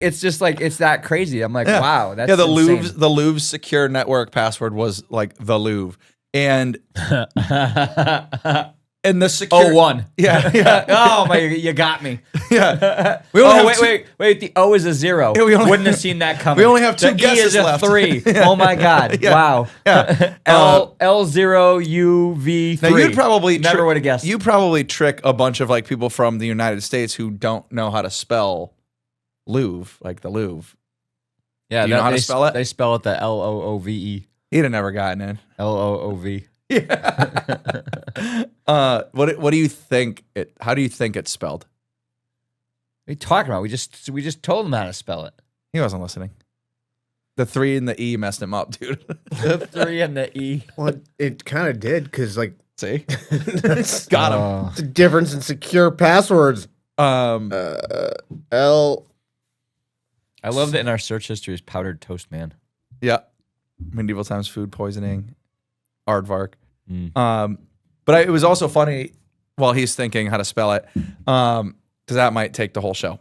it's just like, it's that crazy. I'm like, wow, that's the insane. Louvre's secure network password was like the Louvre. And and the secure 01. Yeah. Oh my, you got me. Yeah. Wait. The O is a 0. Yeah, Wouldn't have seen that coming. We only have 2 the guesses E is left. a 3. Oh my God. Yeah. Wow. Yeah. L0UV3. Now you'd probably never would have guessed. You probably trick a bunch of like people from the United States who don't know how to spell Louvre, like the Louvre. Yeah, Do you know how to spell it? They spell it the Loove. He'd have never gotten in. Loov. Yeah. What do you think it? How do you think it's spelled? What are you talking about? We just told him how to spell it. He wasn't listening. The 3 and the E messed him up, dude. The 3 and the E. Well, it kind of did because, like, See, that's got him. It's a difference in secure passwords. I love that in our search history is powdered toast man. Yeah, medieval times, food poisoning, aardvark. But it was also funny while he's thinking how to spell it, because that might take the whole show.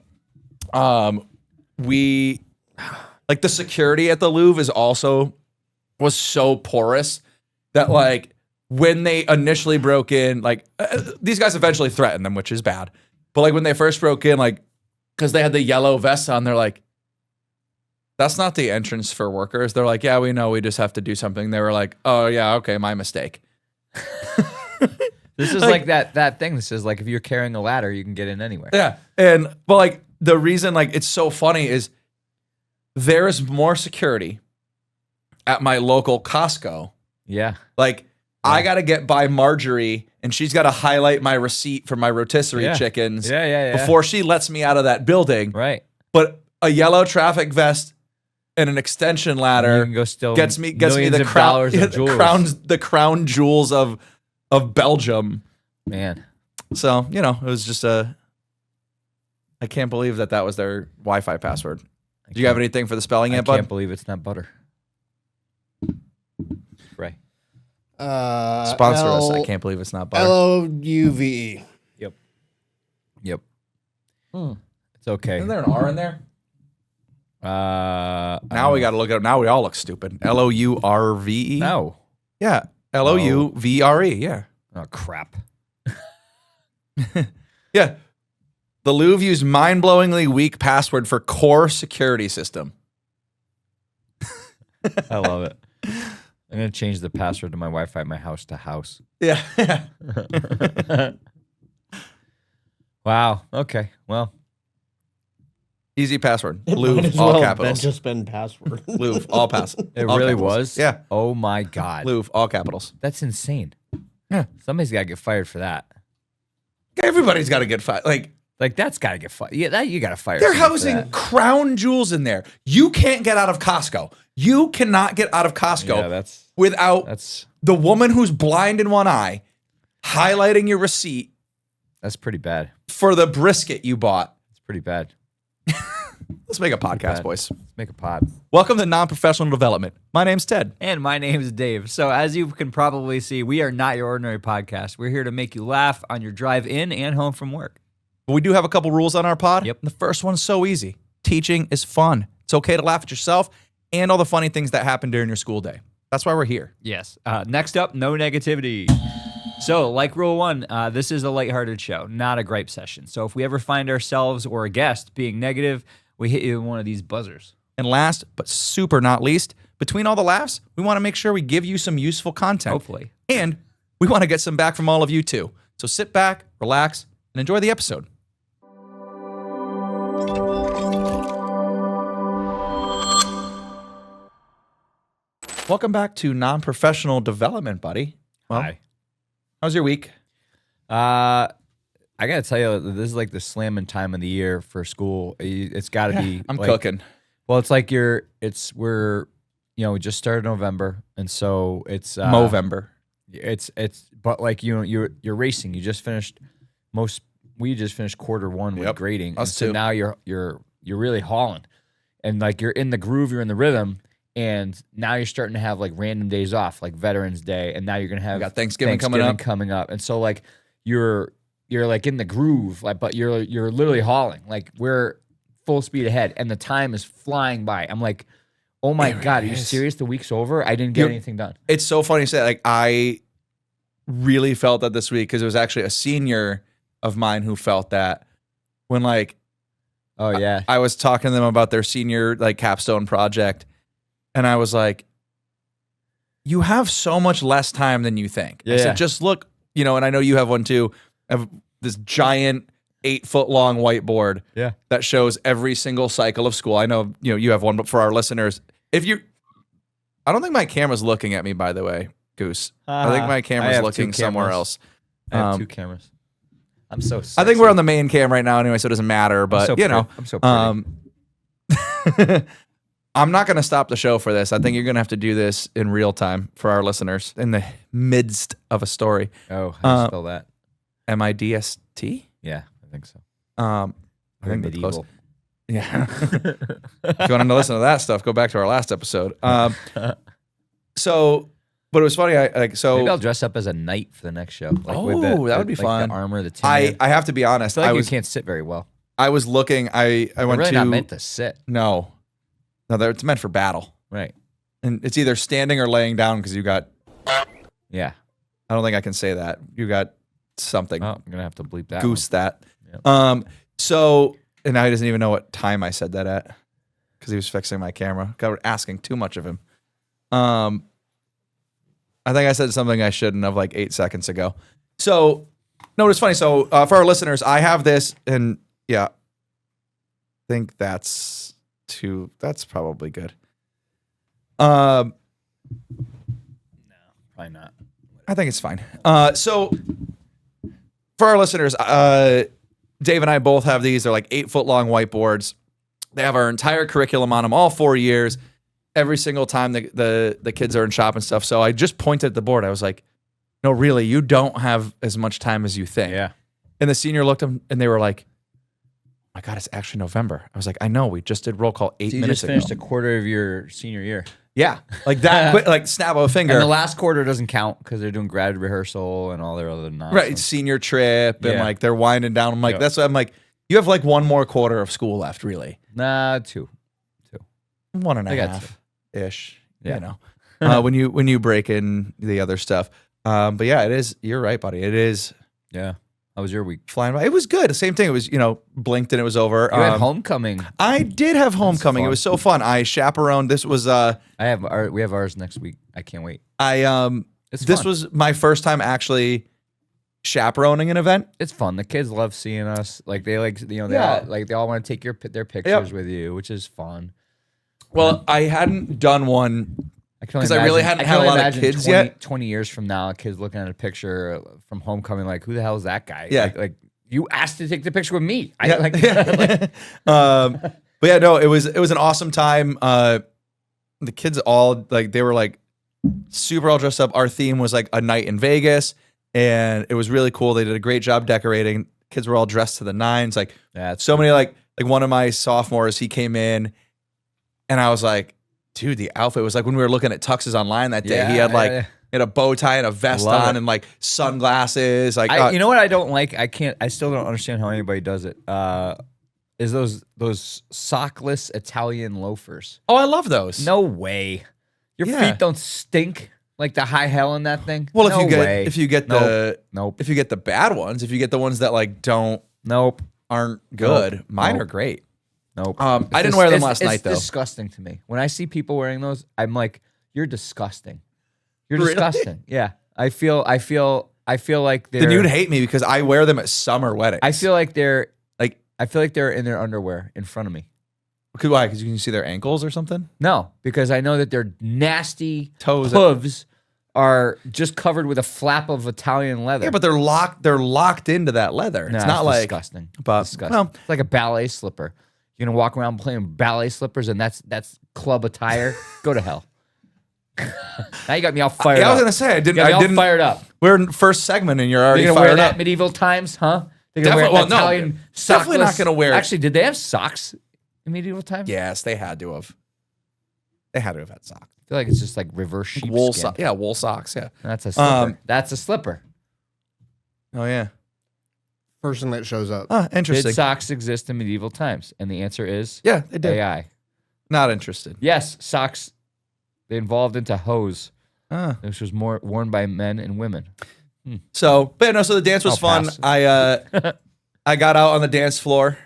We like the security at the Louvre was so porous that like when they initially broke in, like these guys eventually threatened them, which is bad. But like when they first broke in, like because they had the yellow vests on, they're like, "That's not the entrance for workers." They're like, "Yeah, we know. We just have to do something." They were like, "Oh yeah, okay, my mistake." This is like that thing that says like if you're carrying a ladder, you can get in anywhere. Yeah, but like the reason like it's so funny is there is more security at my local Costco. Yeah. Like I got to get by Marjorie and she's got to highlight my receipt for my rotisserie chickens before she lets me out of that building. Right. But a yellow traffic vest and an extension ladder You can go still gets me millions the of dollars of jewels. the crown jewels of Belgium. Man. So, you know, it was just I can't believe that was their Wi-Fi password. Do you have anything for the spelling yet, bud? I can't believe it's not butter. Right. Sponsor us. I can't believe it's not butter. Louve. Yep. It's okay. Isn't there an R in there? Now Now we got to look it up. Now we all look stupid. Lourve? No. Yeah. Louvre. Yeah. Oh, crap. Yeah. The Louvre used mind-blowingly weak password for core security system. I love it. I'm going to change the password to my Wi-Fi at my house to house. Yeah. Wow. Okay. Well. Easy password. Might Louvre, as all well have capitals. just been password. Louvre, all pass. It all really capitals. was? Yeah. Oh, my God. Louvre, all capitals. That's insane. Yeah. Somebody's got to get fired for that. Everybody's got to get fired. Like that's got to get fired. Yeah, that you got to fire. They're somebody for housing that. crown jewels in there. You can't get out of Costco. You cannot get out of Costco Yeah, without that's the woman who's blind in one eye highlighting your receipt pretty bad. for the brisket you bought. It's pretty bad. Let's make a podcast, bad. boys. Let's make a pod. Welcome to Non-Professional Development. My name's Ted. And my name is Dave. So as you can probably see, we are not your ordinary podcast. We're here to make you laugh on your drive in and home from work. But we do have a couple rules on our pod. Yep. The first one's so easy. Teaching is fun. It's okay to laugh at yourself and all the funny things that happen during your school day. That's why we're here. Yes. Next up, no negativity. So, like rule 1, this is a lighthearted show, not a gripe session. So if we ever find ourselves or a guest being negative, we hit you with one of these buzzers. And last, but super not least, between all the laughs, we want to make sure we give you some useful content. Hopefully. And we want to get some back from all of you too. So sit back, relax, and enjoy the episode. Welcome back to Non-Professional Development, buddy. Well, Hi. how's your week? I gotta tell you, this is like the slamming time of the year for school. It's got to be. I'm like, cooking. Well, it's like we're we just started November, and so it's Movember. But like you're racing. You just finished we just finished quarter 1 with grading, Us and so too. now you're really hauling, and like you're in the groove, you're in the rhythm. And now you're starting to have like random days off, like Veterans Day, and now you're gonna have We got Thanksgiving coming up. and so like you're like in the groove, like but you're literally hauling. Like we're full speed ahead, and the time is flying by. I'm like, oh my God, are you serious? The week's over? I didn't get anything done. It's so funny you say that. Like, I really felt that this week because it was actually a senior of mine who felt that when, like, Oh, yeah. I was talking to them about their senior, like, capstone project, and I was like, you have so much less time than you think. I Yeah. said, just look, you know, and I know you have one too. I have this giant 8-foot long whiteboard that shows every single cycle of school. I know, you know, you have one, but for our listeners, I don't think my camera's looking at me, by the way, Goose. I think my camera's looking somewhere else. I have 2 cameras. I'm so sexy. I think we're on the main cam right now anyway, so it doesn't matter, but you know. I'm so pretty. I'm not going to stop the show for this. I think you're going to have to do this in real time for our listeners in the midst of a story. Oh, how do you spell that? MIDST? Yeah, I think so. I think that's close. medieval. Yeah. If you want to listen to that stuff, go back to our last episode. So, but it was funny. Maybe I'll dress up as a knight for the next show. Like that would be fun. The armor, the I have to be honest. I feel like you can't sit very well. I was looking. I They're went really to. not meant to sit. No, it's meant for battle, Right. and it's either standing or laying down because you got. Yeah. I don't think I can say that. You got something. Oh, I'm gonna have to bleep that. Goose that. Yep. So, and now he doesn't even know what time I said that at because he was fixing my camera. God, we're asking too much of him. I think I said something I shouldn't have like 8 seconds ago. So, no, it's funny. So, for our listeners, I have this, and yeah, I think that's probably good. No, probably not. I think it's fine. So, for our listeners, Dave and I both have these. They're like 8-foot long whiteboards. They have our entire curriculum on them, all 4 years. Every single time the kids are in shop and stuff. So I just pointed at the board. I was like, no, really, you don't have as much time as you think. Yeah. And the senior looked at them and they were like, oh my God, it's actually November. I was like, I know, we just did roll call 8 So you minutes just finished ago. a quarter of your senior year. Yeah, like that, quick, like snap of a finger. And the last quarter doesn't count because they're doing grad rehearsal and all their other nonsense. Right, senior trip and Yeah. like they're winding down. I'm like, Yeah. that's what I'm like, you have like one more quarter of school left, really. Nah, 2. 1 and a I got half ish. Yeah. You know, when you break in the other stuff. But yeah, it is. You're right, buddy. It is Yeah. How was your week? flying by. It was good. The same thing. It was, blinked and it was over. You had homecoming. I did have homecoming. It fun. was so fun. I chaperoned. This was We have ours next week. I can't wait. It's this fun. was my first time actually chaperoning an event. It's fun. The kids love seeing us. Like they like they Yeah. all want to take their pictures with you, which is fun. Well, I hadn't done one I can only 'Cause I really imagine- hadn't can had a only lot of imagine kids 20 yet. 20 years from now, kids looking at a picture from homecoming, like, who the hell is that guy? Yeah. Like you asked to take the picture with me. Yeah. But yeah, no, it was an awesome time. The kids all like they were like super all dressed up. Our theme was like a night in Vegas, and it was really cool. They did a great job decorating. Kids were all dressed to the nines. Like That's so many like one of my sophomores, he came in, and I was like, dude, the outfit was like when we were looking at tuxes online that day. Yeah, he had like yeah. he had a bow tie and a vest Love on it. and like sunglasses. Like you know what I don't like? I still don't understand how anybody does it. Is those sockless Italian loafers. oh, I love those. No way. Your Yeah. feet don't stink like the high hell in that thing. Well, No way. if you get Nope. if you get the bad ones, if you get the ones that like Nope. aren't good, mine Nope. are great. Nope. I didn't wear them last night though. It's disgusting to me. When I see people wearing those, I'm like, you're disgusting. You're Really? disgusting. Yeah. I feel like they're Then you'd hate me because I wear them at summer weddings. I feel like they're like in their underwear in front of me. why? Because you can see their ankles or something. No, because I know that their nasty Toes. hooves are just covered with a flap of Italian leather. Yeah, but they're locked. They're locked into that leather. Nah, it's not like. disgusting. But Disgusting. well, It's like a ballet slipper. You're gonna walk around playing ballet slippers, and that's club attire. Go to hell. Now you got me all fired yeah, up. I was gonna say I didn't. You got me I all didn't. fired up. We're in first segment and you're already You're gonna wear fired that up. medieval times, huh? They're gonna wear Definitely- well, no, Italian definitely not sockless- gonna wear it. Actually, did they have socks in medieval times? Yes, they had to have. They had to have had socks. I feel like it's just like reverse sheepskin. Wool socks. Yeah, wool socks. Yeah. That's a slipper. That's a slipper. Oh yeah. Person that shows up. Interesting. Did socks exist in medieval times? And the answer is Yeah, they did. AI. Not interested. Yes, socks. They evolved into hose, Ah. which was more worn by men and women. So, but no, so the dance was I'll fun. pass. I got out on the dance floor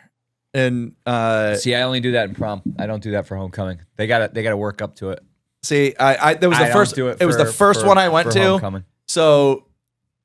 and See, I only do that in prom. I don't do that for homecoming. They gotta work up to it. see, I that was the I don't first. do It was the first one I went for to. homecoming. So,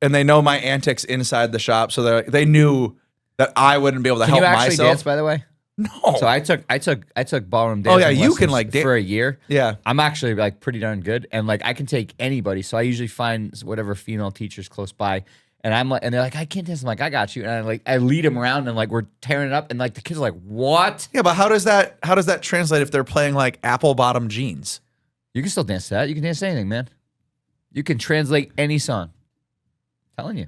and they know my antics inside the shop, so they knew that I wouldn't be able to Can help you actually myself. dance, by the way? No. So I took ballroom Oh, dancing. yeah, you can, lessons like, for a year. Yeah. I'm actually like pretty darn good, and like I can take anybody. So I usually find whatever female teachers close by, and I'm like, and they're like, I can't dance. I'm like, I got you, and I lead them around, and like we're tearing it up, and like the kids are like, what? Yeah, but how does that translate if they're playing like apple bottom jeans? You can still dance to that. You can dance to anything, man. You can translate any song. I'm telling you.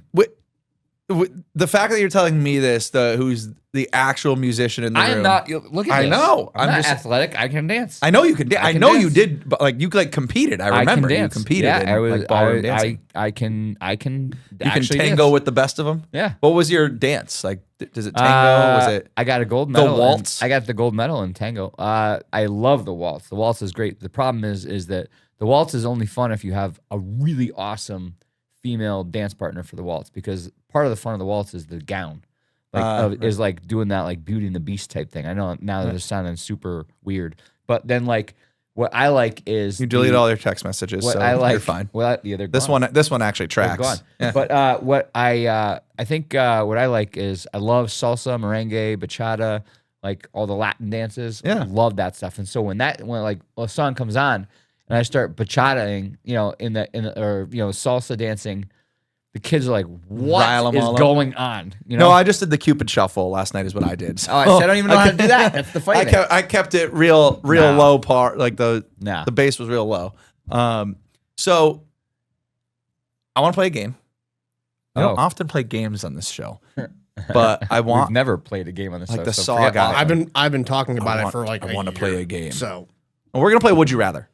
The fact that you're telling me this, who's the actual musician in the I room. am not. Look at I this. know. I'm I'm not just- athletic. I can dance. I know you can. I can know you dance. did, but like you like competed. I remember can you dance. competed Yeah, in I was. like ballroom dancing. I can. You can actually tango dance. with the best of them. Yeah. What was your dance like? Does it tango? Was it? I got a gold medal. in- waltz? I got the gold medal in tango. I love the waltz. The waltz is great. The problem is that the waltz is only fun if you have a really awesome female dance partner for the waltz, because part of the fun of the waltz is the gown. Is like doing that like Beauty and the Beast type thing. I know now that it's sounding super weird, but then like what I like is You delete all your text messages, what so I like. you're fine. Well, yeah, they're This gone. one actually They're tracks. gone. Yeah. But what I think what I like is I love salsa, merengue, bachata, like all the Latin dances. Yeah. I love that stuff. And so when like a song comes on and I start bachataing, in the salsa dancing, the kids are like, Rile 'em "What is all up. going on?" No, I just did the Cupid shuffle last night. Is what I did. So Oh, I said I don't even know how to do that. That's the funny thing. I kept it real Nah. low part. Like the Nah. bass was real low. So I want to play a game. I don't Oh. often play games on this show, but I We've want. never played a game on this Like show, the so Saw forget guy. all- I've been talking about I it want- for like I a wanna year. play a game. So We're gonna play Would You Rather.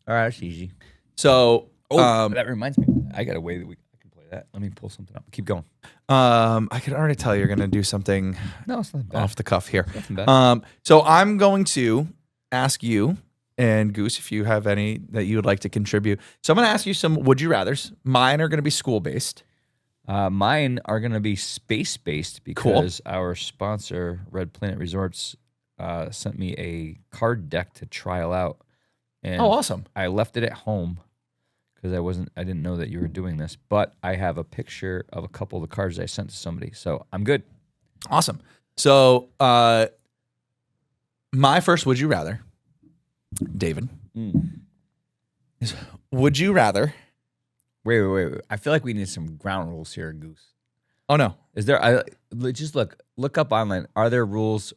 All right, that's easy. So That reminds me. I got a way that I can play that. Let me pull something up. Keep going. I can already tell you're gonna do something No, it's not bad. off the cuff here. Nothing bad. So I'm going to ask you and Goose if you have any that you would like to contribute. So I'm going to ask you some would you rather's. Mine are going to be school based. Mine are going to be space-based because our sponsor, Red Planet Resorts, sent me a card deck to trial out. And Oh, awesome. I left it at home because I didn't know that you were doing this, but I have a picture of a couple of the cards I sent to somebody, so I'm good. Awesome. So my first would you rather, David, is would you rather? Wait. I feel like we need some ground rules here, Goose. Oh no, Is there? Just look up online. Are there rules?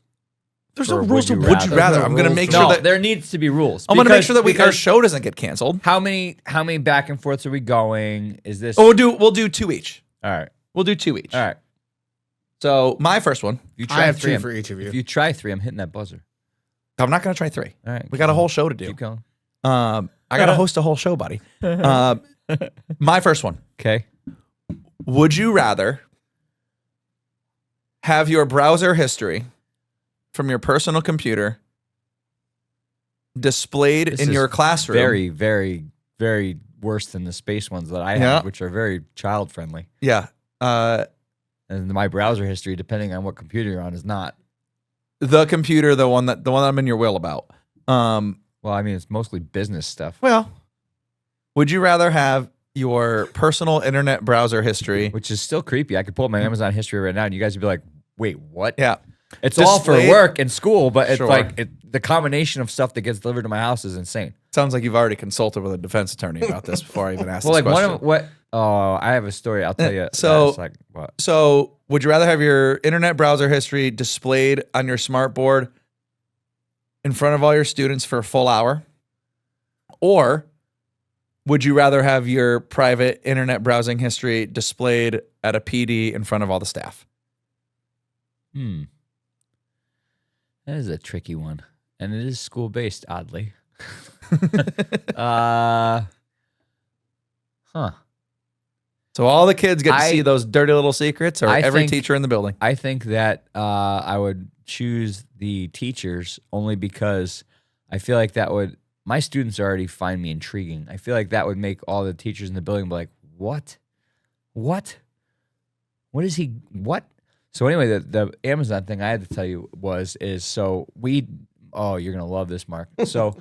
there's For no rules to would you would you rather. rather. No I'm going to rules make for- sure No, that there needs to be rules. I'm going to make sure that our because show doesn't get canceled. how many back and forths are we going? Is this? Oh, we'll do two each. All right. We'll do two each. All right. So my first one, If you I have three, two I'm- for each of you. If you try three, I'm hitting that buzzer. I'm not going to try three. All right. We got a whole show to do. Keep going. I got to host a whole show, buddy. My first one. Okay. Would you rather have your browser history from your personal computer displayed This in is your classroom? Very, very, very worse than the space ones that I Yeah. have, which are very child friendly. Yeah. And my browser history, depending on what computer you're on, is not. The computer, the one that I'm in your will about. Well, I mean, it's mostly business stuff, Well, would you rather have your personal internet browser history? which is still creepy. I could pull up my Amazon history right now, and you guys would be like, "Wait, what?" Yeah. It's all for Displayed- work and school, but it's Sure. like the combination of stuff that gets delivered to my house is insane. Sounds like you've already consulted with a defense attorney about this before I even asked Well, this like question. one of what? Oh, I have a story. I'll tell you. so- It's like what? So, would you rather have your internet browser history displayed on your smart board in front of all your students for a full hour? Or would you rather have your private internet browsing history displayed at a PD in front of all the staff? That is a tricky one, and it is school based. Oddly, So all the kids get to I- see those dirty little secrets, or I every think- teacher in the building. I think that I would choose the teachers only because I feel like that would. My students already find me intriguing. I feel like that would make all the teachers in the building be like, "What? What? What is he? What?" So anyway, the Amazon thing I had to tell you is so we. Oh, you're gonna love this, Mark. So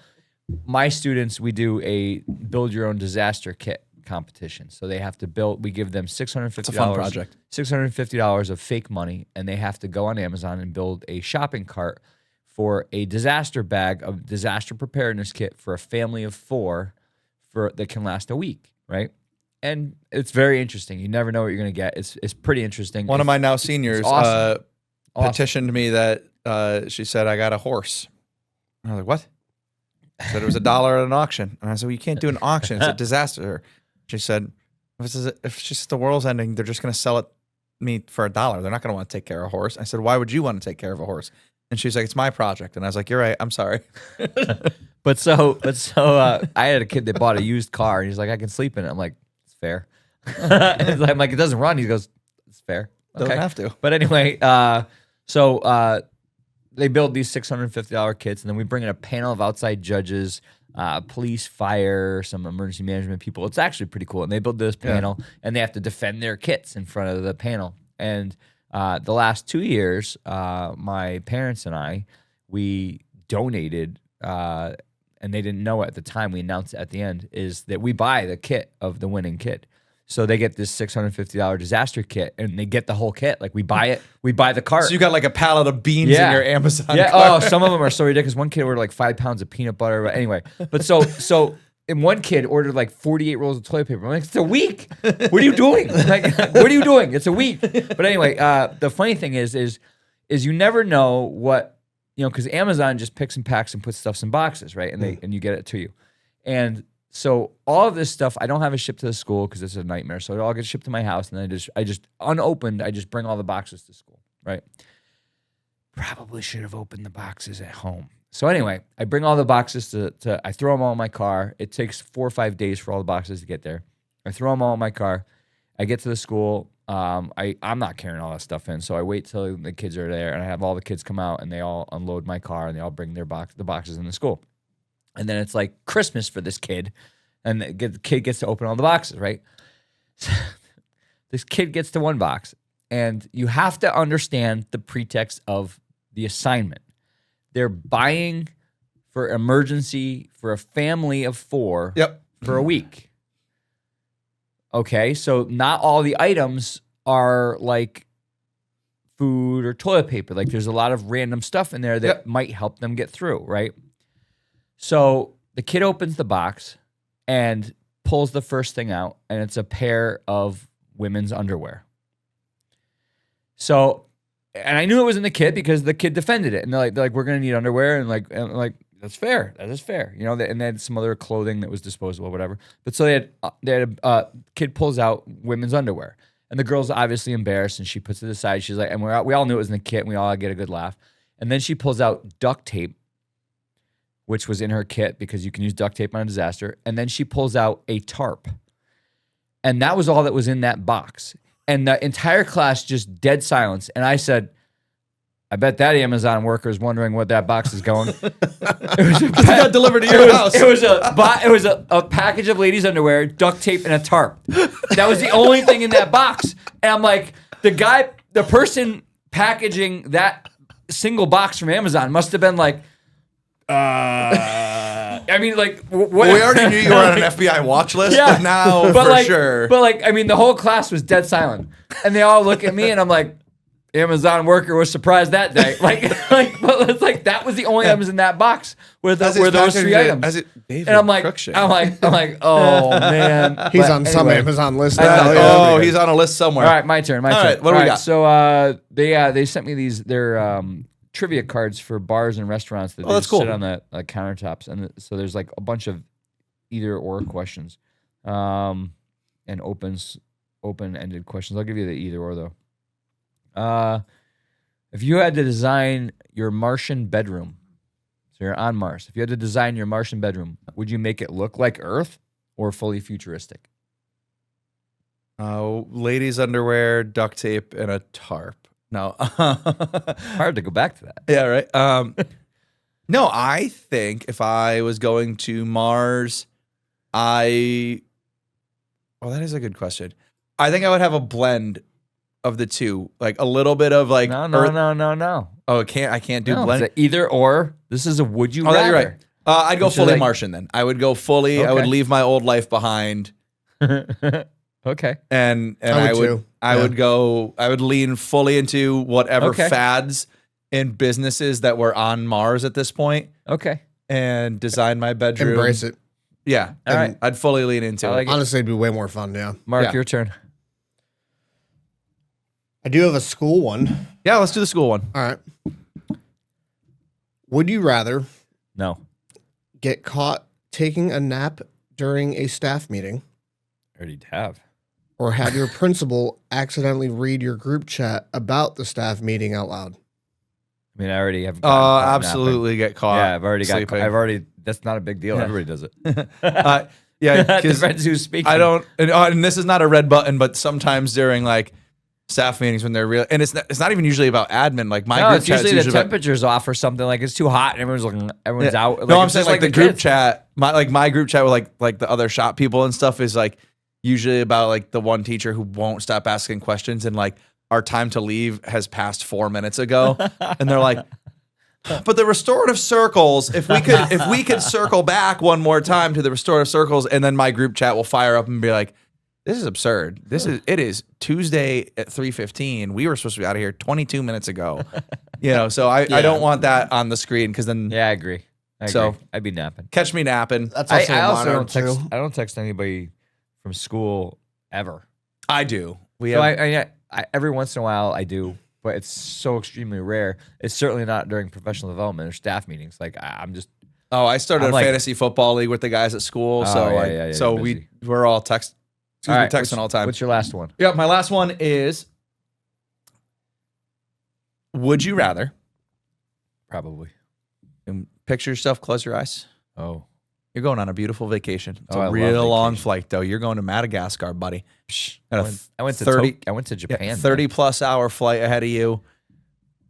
my students, we do a build your own disaster kit competition. So they have to build. We give them $650. It's a fun project. $650 of fake money, and they have to go on Amazon and build a shopping cart for a disaster bag of disaster preparedness kit for a family of 4 that can last a week, right? And it's very interesting. You never know what you're going to get. It's pretty interesting. One of my now seniors awesome. petitioned me that she said, I got a horse. And I was like, what? I said it was $1 at an auction. And I said, well, you can't do an auction. It's a disaster. She said, if it's just the world's ending, they're just going to sell it me for $1. They're not going to want to take care of a horse. I said, why would you want to take care of a horse? And she's like, it's my project. And I was like, you're right. I'm sorry. But so I had a kid that bought a used car, and he's like, I can sleep in it. I'm like, it's fair. And I'm like, it doesn't run. He goes, it's fair. Doesn't have to. But anyway, so they build these $650 kits, and then we bring in a panel of outside judges, police, fire, some emergency management people. It's actually pretty cool. And they build this panel, and they have to defend their kits in front of the panel. And the last 2 years, my parents and I, we donated, and they didn't know it at the time, we announced it at the end, is that we buy the kit of the winning kit. So they get this $650 disaster kit, and they get the whole kit. Like, we buy it, we buy the cart. So you got like a pallet of beans in your Amazon Yeah. cart. Oh, some of them are so ridiculous. One kid ordered like 5 pounds of peanut butter. But anyway, but so and one kid ordered like 48 rolls of toilet paper. I'm like, it's a week. What are you doing? Like, what are you doing? It's a week. But anyway, the funny thing is you never know what, because Amazon just picks and packs and puts stuff in boxes, right? And you get it to you. And so all of this stuff, I don't have it shipped to the school because it's a nightmare. So it all gets shipped to my house, and then I just unopened, I just bring all the boxes to school, right? Probably should have opened the boxes at home. So anyway, I bring all the boxes I throw them all in my car. It takes 4 or 5 days for all the boxes to get there. I throw them all in my car. I get to the school. I'm not carrying all that stuff in, so I wait till the kids are there, and I have all the kids come out, and they all unload my car, and they all bring the boxes in the school. And then it's like Christmas for this kid, and the kid gets to open all the boxes, right? This kid gets to one box, and you have to understand the pretext of the assignment. They're buying for emergency for a family of 4 for a week. Okay, so not all the items are like food or toilet paper. Like, there's a lot of random stuff in there that might help them get through, right? So the kid opens the box and pulls the first thing out, and it's a pair of women's underwear. So, and I knew it was in the kit because the kid defended it, and they're like, we're gonna need underwear, and like that's fair, that is fair, and they had some other clothing that was disposable, whatever. But so they had a kid pulls out women's underwear, and the girl's obviously embarrassed, and she puts it aside. She's like, and we all knew it was in the kit, and we all get a good laugh. And then she pulls out duct tape, which was in her kit because you can use duct tape on a disaster. And then she pulls out a tarp. And that was all that was in that box. And the entire class just dead silence. And I said, I bet that Amazon worker is wondering what that box is going. It got delivered to your house. It was a package of ladies' underwear, duct tape, and a tarp. That was the only thing in that box. And I'm like, the person packaging that single box from Amazon must have been like, I mean, like, what? Well, we already knew you were on an FBI watch list, but now sure. But like, I mean, the whole class was dead silent, and they all look at me, and I'm like, Amazon worker was surprised that day. But it's like that was the only items in that box were those 3 items. And I'm like, oh man, He's on some Amazon list. He's on a list somewhere. All right, my turn. All right, what do we got? So they sent me their trivia cards for bars and restaurants that that's cool. sit on the countertops, and so there's like a bunch of either or questions, and open-ended questions. I'll give you the either or though. If you had to design your Martian bedroom, so you're on Mars. If you had to design your Martian bedroom, would you make it look like Earth or fully futuristic? Ladies' underwear, duct tape, and a tarp. No. Hard to go back to that. Yeah, right. No, I think if I was going to Mars, well, that is a good question. I think I would have a blend of the two, like a little bit of like No. Oh, I can't do No, blend. it's a either or. This is a would you rather. You're right. I'd go Which is fully like- Martian then. I would go fully. I would Okay. leave my old life behind, Okay. and I would too. I Yeah. would go. I would lean fully into whatever Okay. fads and businesses that were on Mars at this point, Okay. and design my bedroom. Embrace it. Yeah, All right. I'd fully lean into I it. like it. Honestly, it'd be way more fun. Yeah. Mark, Yeah. your turn. I do have a school one. Yeah, let's do the school one. All right. Would you rather No. get caught taking a nap during a staff meeting Already have. or have your principal accidentally read your group chat about the staff meeting out loud? I mean, I already have. gotten caught napping. Absolutely get caught. Yeah, I've already got. sleeping. I've already. That's not a big deal. Yeah. Everybody does it. Yeah, because Depends who's speaking. I don't, and this is not a red button, but sometimes during like staff meetings when they're real, and it's not even usually about admin. Like my No, group it's chat's usually the about- temperature's off or something. Like it's too hot and everyone's looking. Everyone's Yeah. out. Like, No, I'm it's saying just like the group kids. chat. My group chat with like the other shop people and stuff is like usually about like the one teacher who won't stop asking questions, and like our time to leave has passed 4 minutes ago, and they're like, but the restorative circles, if we could circle back one more time to the restorative circles, and then my group chat will fire up and be like, this is absurd. It is Tuesday at 3:15. We were supposed to be out of here 22 minutes ago. So I don't want that on the screen because then Yeah, I agree. So- I'd be napping. catch me napping. That's I also a also monitor, don't text. too. I don't text anybody from school ever. I do. We So have I every once in a while I do, but it's so extremely rare. It's certainly not during professional development or staff meetings. Like I'm just. I started I'm a like- fantasy football league with the guys at school. Oh, So yeah, so you're busy. we're all texting what's- all the time. What's your last one? Yeah, my last one is: would you rather? Probably. And picture yourself, close your eyes. Oh. You're going on a beautiful vacation. It's Oh, I a love real long vacation. flight, though. You're going to Madagascar, buddy. Got a I went to 30 I went to Japan. 30 plus hour flight ahead of you.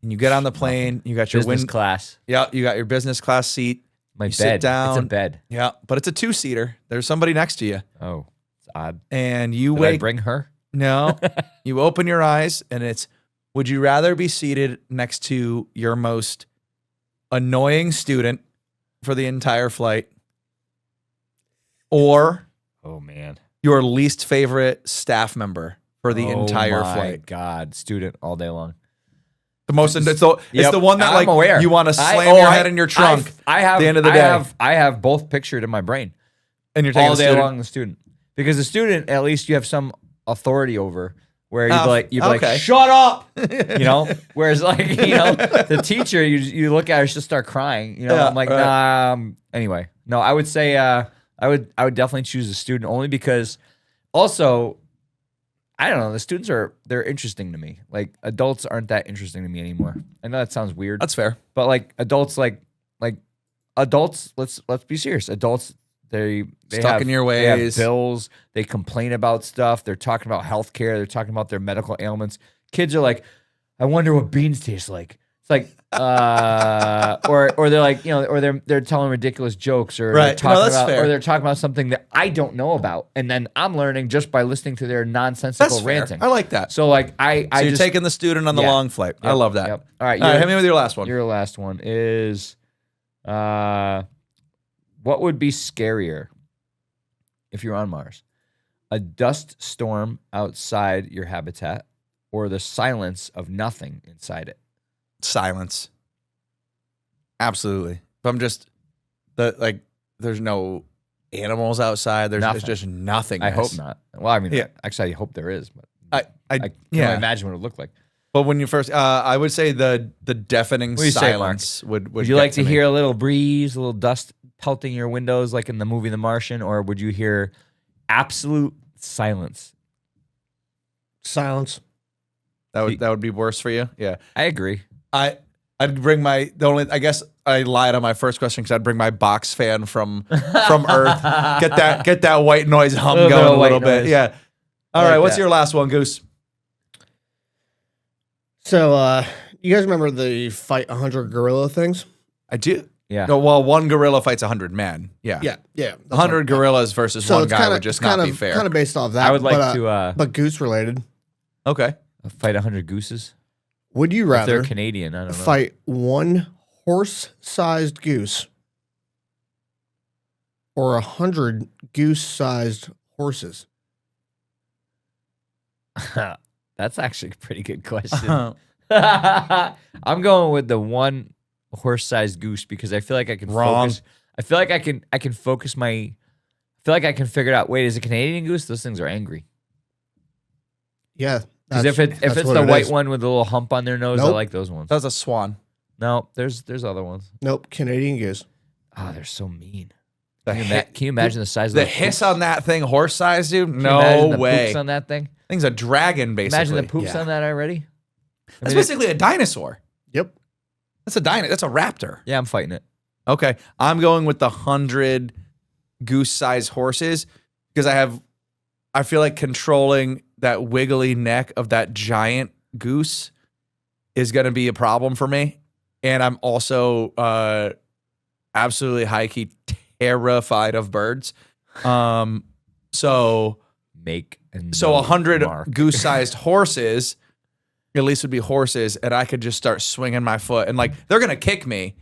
And you get on the plane. You got your business class. Yeah, you got your business class seat. My You bed. sit It's a down. bed. Yeah, but it's a 2-seater. There's somebody next to you, Oh, it's odd. and you Did I wake. bring her? No, you open your eyes, and it's: would you rather be seated next to your most annoying student for the entire flight, or Oh man. your least favorite staff member for the entire my flight? God, student all day long. The most, it's the Yep, one that I'm like aware. you want to slam your head in your trunk I have at the end of the I day, have both pictured in my brain and you're taking all the day student. long. The student, because the student, at least you have some authority over. Where you'd be okay. like, shut up, Whereas like the teacher, you look at her, she'll start crying. Yeah, I'm like, right. nah. Anyway, no, I would say I would definitely choose a student only because also. I don't know. The students they're interesting to me. Like adults aren't that interesting to me anymore. I know that sounds weird, That's fair. but like adults, like adults. Let's be serious. Adults, they Stuck have, in your They have ways. bills. They complain about stuff. They're talking about healthcare. They're talking about their medical ailments. Kids are like, I wonder what beans taste like. It's like, or they're like, or they're telling ridiculous jokes, or Right. they're talking No, that's about, fair. or they're talking about something that I don't know about, and then I'm learning just by listening to their nonsensical That's fair. ranting. I like that. So like I So you're just, taking the student on the Yeah. long flight. I Yep, love that. yep. All right, All right, hit me with your last one. your last one is, what would be scarier if you're on Mars? A dust storm outside your habitat, or the silence of nothing inside it? Silence. Absolutely. If I'm just there's no animals outside. It's Nothing. just nothing. I hope not. Well, I mean, Yeah. actually, I hope there is, but I I can yeah. only imagine what it would look like. But when you first, I would say the deafening What do you say, silence would. Would you get like to me. hear a little breeze, a little dust pelting your windows like in the movie The Martian, or would you hear absolute silence? Silence. That would be worse for you? Yeah. I agree. I'd bring I guess I lied on my first question because I'd bring my box fan from Earth. Get that white noise hum Little bit going of a white little bit. noise. Yeah. All like right, what's that. your last one, Goose? So, you guys remember the fight 100 gorilla things? I do. Yeah. No, well, one gorilla fights 100 men. Yeah. Yeah. 100 gorillas versus one guy would just not be fair. Kind of based off that. I would like but goose related. Okay. fight 100 gooses. Would you If they're rather Canadian, I don't know. fight one horse-sized goose or 100 goose-sized horses? That's actually a pretty good question. I'm going with the one horse-sized goose because I feel like I can focus. I feel like I can focus my. I feel like I can figure it out. Wait, is it Canadian goose? Those things are angry. Yeah. Because if it's what the it white is. one with a little hump on their nose, I Nope. like those ones. That's a swan. No, there's other ones. Nope, Canadian goose. Oh, they're so mean. The Can you imagine the size of The those hiss poops? on that thing, horse size, dude? Can you imagine No the way. Poops on that thing. Thing's a dragon, basically. Imagine the poops Yeah. on that already. That's basically a dinosaur. Yep. That's a That's a raptor. Yeah, I'm fighting it. Okay, I'm going with the 100 goose-sized horses because I feel like controlling that wiggly neck of that giant goose is going to be a problem for me, and I'm also absolutely high-key terrified of birds. So Make and so no 100 mark. goose-sized horses, at least would be horses, and I could just start swinging my foot, and like they're gonna kick me.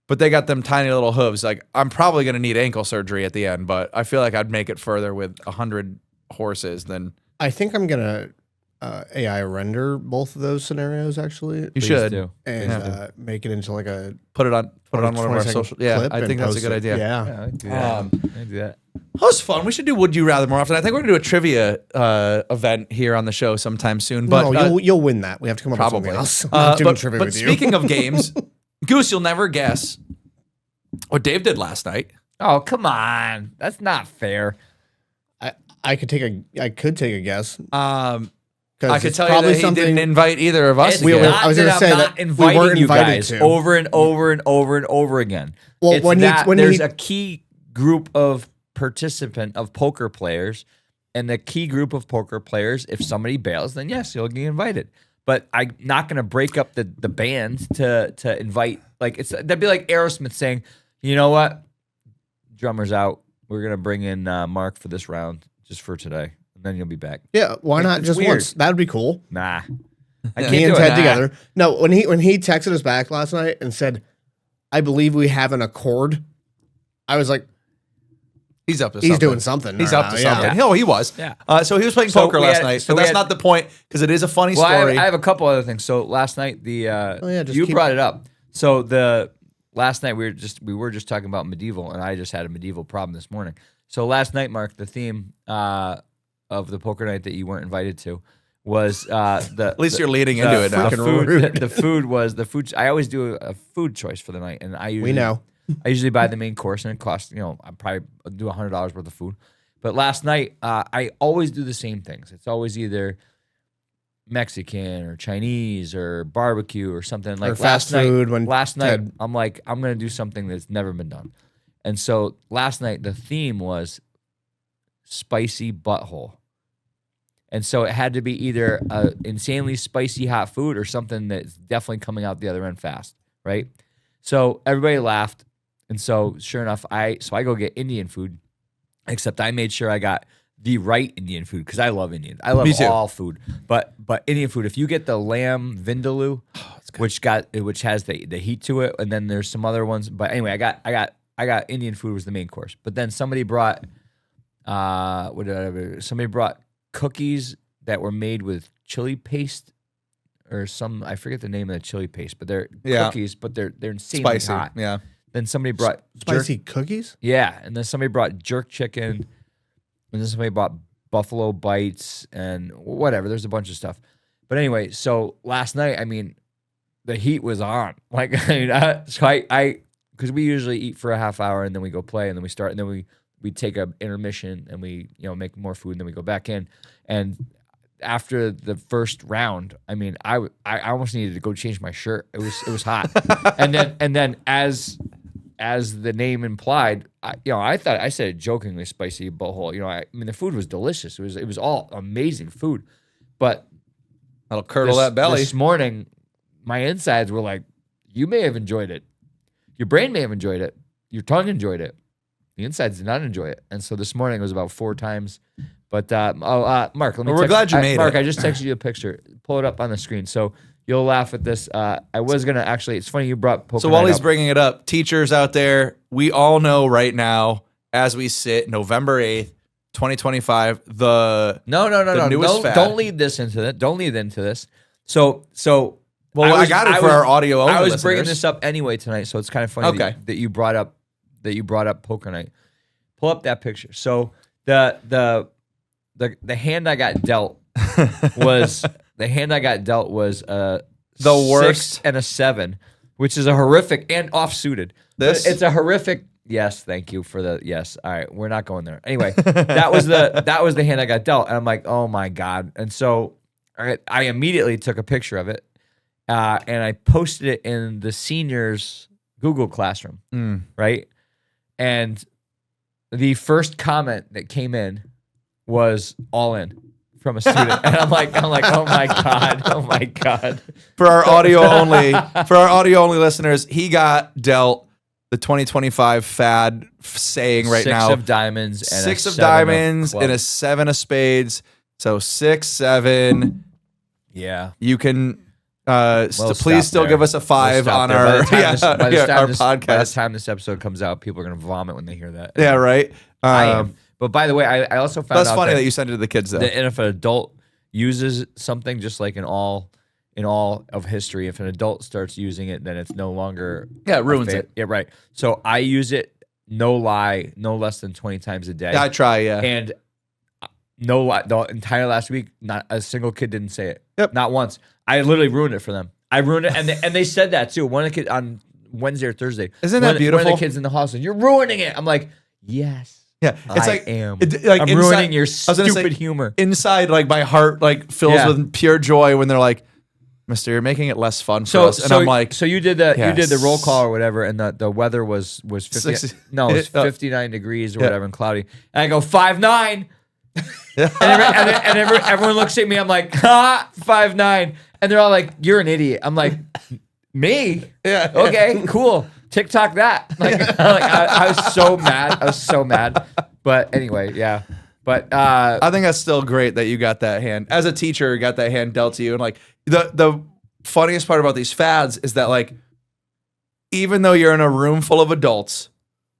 But they got them tiny little hooves. Like I'm probably gonna need ankle surgery at the end, but I feel like I'd make it further with 100 horses than I think I'm going to AI render both of those scenarios, actually. you Please should. do. And make it into like a Put it on one of our 20-second social. Yeah, clip I and think that's a post good it. idea. Yeah. Yeah, I do that. I do that. That was fun. We should do Would You Rather more often. I think we're gonna do a trivia event here on the show sometime soon. But No, you'll win that. We have to come up probably. with something else. I'm not doing trivia but with you. speaking of games, Goose, you'll never guess what Dave did last night. Oh, come on. That's not fair. I could take a guess. 'Cause I could it's tell you probably that he something- didn't invite either of us. It's again. not I was gonna that say I'm that not we inviting weren't you invited guys to. over and over and over and over again. Well, It's when there's he- a key group of poker players, and the key group of poker players, if somebody bails, then yes, you'll get invited. But I'm not going to break up the band to invite. Like that'd be like Aerosmith saying, you know what, drummer's out. We're gonna bring in Mark for this round just for today, and then you'll be back. Yeah, why not It's just weird. once? That would be cool. Nah, I can't Me do and it. Ted together. No, when he texted us back last night and said, "I believe we have an accord," I was like, He's up to "He's something. doing something." He's right up to now, something. Yeah. Oh, he was. Yeah. So he was playing So poker we last had- night, so but we that's had- not the point because it is a funny Well, story. I have a couple other things. So last night, just you keep- brought it up. So last night we were just talking about medieval, and I just had a medieval problem this morning. So last night, Mark, the theme of the poker night that you weren't invited to was the. At least you're leading into it now. freaking Food, rude. the food was the food. I always do a food choice for the night, and I usually We know. I usually buy the main course, and it costs I probably do $100 worth of food. But last night, I always do the same things. It's always either Mexican or Chinese or barbecue or something like Or fast food when last night, Ted- I'm like, I'm gonna do something that's never been done. And so last night the theme was spicy butthole. And so it had to be either a insanely spicy hot food or something that's definitely coming out the other end fast, right? So everybody laughed. And so sure enough, I go get Indian food, except I made sure I got the right Indian food because I love Indian. I love Me too. all food. But Indian food, if you get the lamb vindaloo, which has the heat to it, and then there's some other ones. But anyway, I got Indian food was the main course. But then somebody brought somebody brought cookies that were made with chili paste or I forget the name of the chili paste, but they're cookies, but they're insanely Spicy. hot. Yeah. Then somebody brought Spicy cookies? yeah, and then somebody brought jerk chicken, and then somebody brought buffalo bites and whatever. There's a bunch of stuff. But anyway, so last night, I mean, the heat was on. Like, so I because we usually eat for a half hour and then we go play and then we start and then we take a intermission and we make more food and then we go back in. And after the first round, I mean, I almost needed to go change my shirt. It was hot. and then as as the name implied, I thought I said it jokingly, spicy butthole. I mean, the food was delicious. It was all amazing food, but That'll curdle that belly. This morning, my insides were like, you may have enjoyed it. Your brain may have enjoyed it. Your tongue enjoyed it. The insides did not enjoy it. And so this morning it was about 4 times. But Mark, let me. We're glad you made Mark, it. I just texted you a picture. Pull it up on the screen. So you'll laugh at this. I was gonna actually. It's funny you brought poker. So while night he's up. bringing it up, teachers out there, we all know right now, as we sit November 8th, 2025, the newest fad. Don't lead this into that. Don't lead into this. So well, I got it for our audio only I was listeners. bringing this up anyway tonight, so it's kind of funny that you brought up poker night. Pull up that picture. So the hand I got dealt was the worst 6 and a 7, which is a horrific and off suited. It's a horrific. Yes, thank you for the yes. All right, we're not going there. Anyway, that was the hand I got dealt, and I'm like, oh my god. And so I immediately took a picture of it, and I posted it in the seniors' Google Classroom, right? And the first comment that came in was all in from a student, and I'm like, oh my god. For our audio only listeners, he got dealt the 2025 fad saying right now. 6 of diamonds and 6 a of 7 diamonds of and a 7 of spades. So 6, 7. Yeah. You can please stop still there. give us a 5 We'll on stop our there. By the time podcast. By the time this episode comes out, people are gonna vomit when they hear that. Yeah, right. I am. But by the way, I also found That's out funny that you sent it to the kids though. and if an adult uses something, just like in all of history, if an adult starts using it, then it's no longer it ruins it. Yeah, right. So I use it, no lie, no less than 20 times a day. Yeah, I try. Yeah, and no lie, the entire last week, not a single kid didn't say it. Yep, not once. I literally ruined it for them. I ruined it, and they said that too. One of the kids on Wednesday or Thursday. Isn't that beautiful? One of the kids in the house said, "You're ruining it." I'm like, "Yes." Yeah, it's I am. I'm ruining your stupid humor. Inside, like my heart, like fills with pure joy when they're like, "Mister, you're making it less fun for us." And I'm like, "So you did the roll call or whatever, and the weather was 50, no, it was 59 degrees or whatever and cloudy." And I go 5'9", and everyone looks at me. I'm like, 5'9", and they're all like, "You're an idiot." I'm like, "Me? Yeah. Okay, cool. TikTok that." I was so mad. But anyway, yeah. But I think that's still great that you got that hand. As a teacher, you got that hand dealt to you. And like the funniest part about these fads is that like even though you're in a room full of adults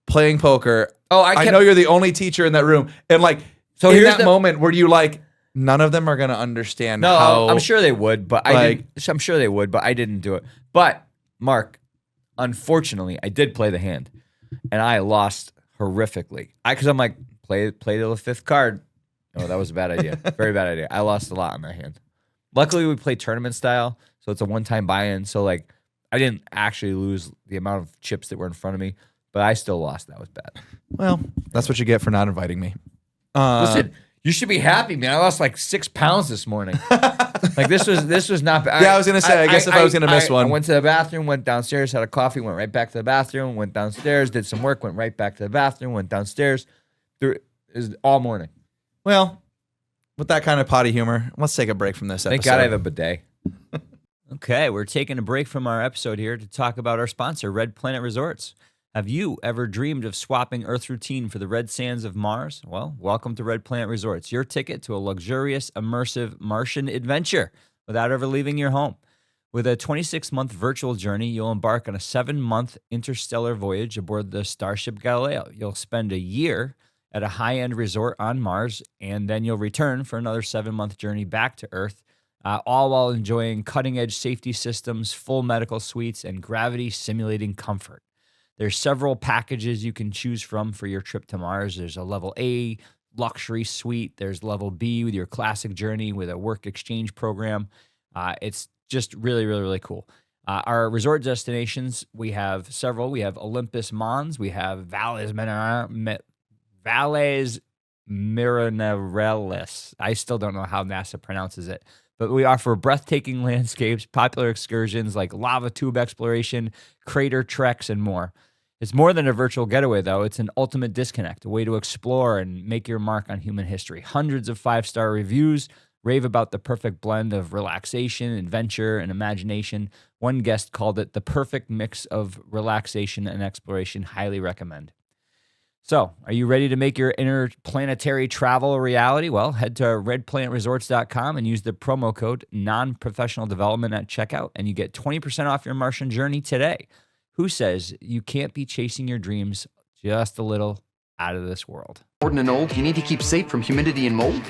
playing poker, I know you're the only teacher in that room. And like so in that moment where you like none of them are gonna understand how I'm sure they would, but I'm sure they would, but I didn't do it. But Mark, unfortunately, I did play the hand, and I lost horrifically. Because I'm like, play till the 5th card. Oh, that was a bad idea. Very bad idea. I lost a lot on that hand. Luckily, we play tournament style, so it's a one-time buy-in. So like, I didn't actually lose the amount of chips that were in front of me, but I still lost. That was bad. Well, that's what you get for not inviting me. Listen, you should be happy, man. I lost like 6 pounds this morning. Like this was not bad. Yeah, I was gonna say. I guess if I was gonna miss one, I went to the bathroom, went downstairs, had a coffee, went right back to the bathroom, went downstairs, did some work, went right back to the bathroom, went downstairs. It was all morning. Well, with that kind of potty humor, let's take a break from this episode. Thank God I have a bidet. Okay, we're taking a break from our episode here to talk about our sponsor, Red Planet Resorts. Have you ever dreamed of swapping Earth routine for the red sands of Mars? Well, welcome to Red Planet Resorts, your ticket to a luxurious, immersive Martian adventure without ever leaving your home. With a 26-month virtual journey, you'll embark on a 7-month interstellar voyage aboard the Starship Galileo. You'll spend a year at a high-end resort on Mars, and then you'll return for another 7-month journey back to Earth, all while enjoying cutting-edge safety systems, full medical suites, and gravity-simulating comfort. There's several packages you can choose from for your trip to Mars. There's a level A luxury suite. There's level B with your classic journey with a work exchange program. It's just really, really, really cool. Our resort destinations, we have several. We have Olympus Mons. We have Valles Marineris. I still don't know how NASA pronounces it. But we offer breathtaking landscapes, popular excursions like lava tube exploration, crater treks, and more. It's more than a virtual getaway, though. It's an ultimate disconnect, a way to explore and make your mark on human history. Hundreds of 5-star reviews rave about the perfect blend of relaxation, adventure, and imagination. One guest called it the perfect mix of relaxation and exploration. Highly recommend. So, are you ready to make your interplanetary travel a reality? Well, head to redplantresorts.com and use the promo code non-professional development at checkout, and you get 20% off your Martian journey today. Who says you can't be chasing your dreams just a little out of this world? Important and old, you need to keep safe from humidity and mold?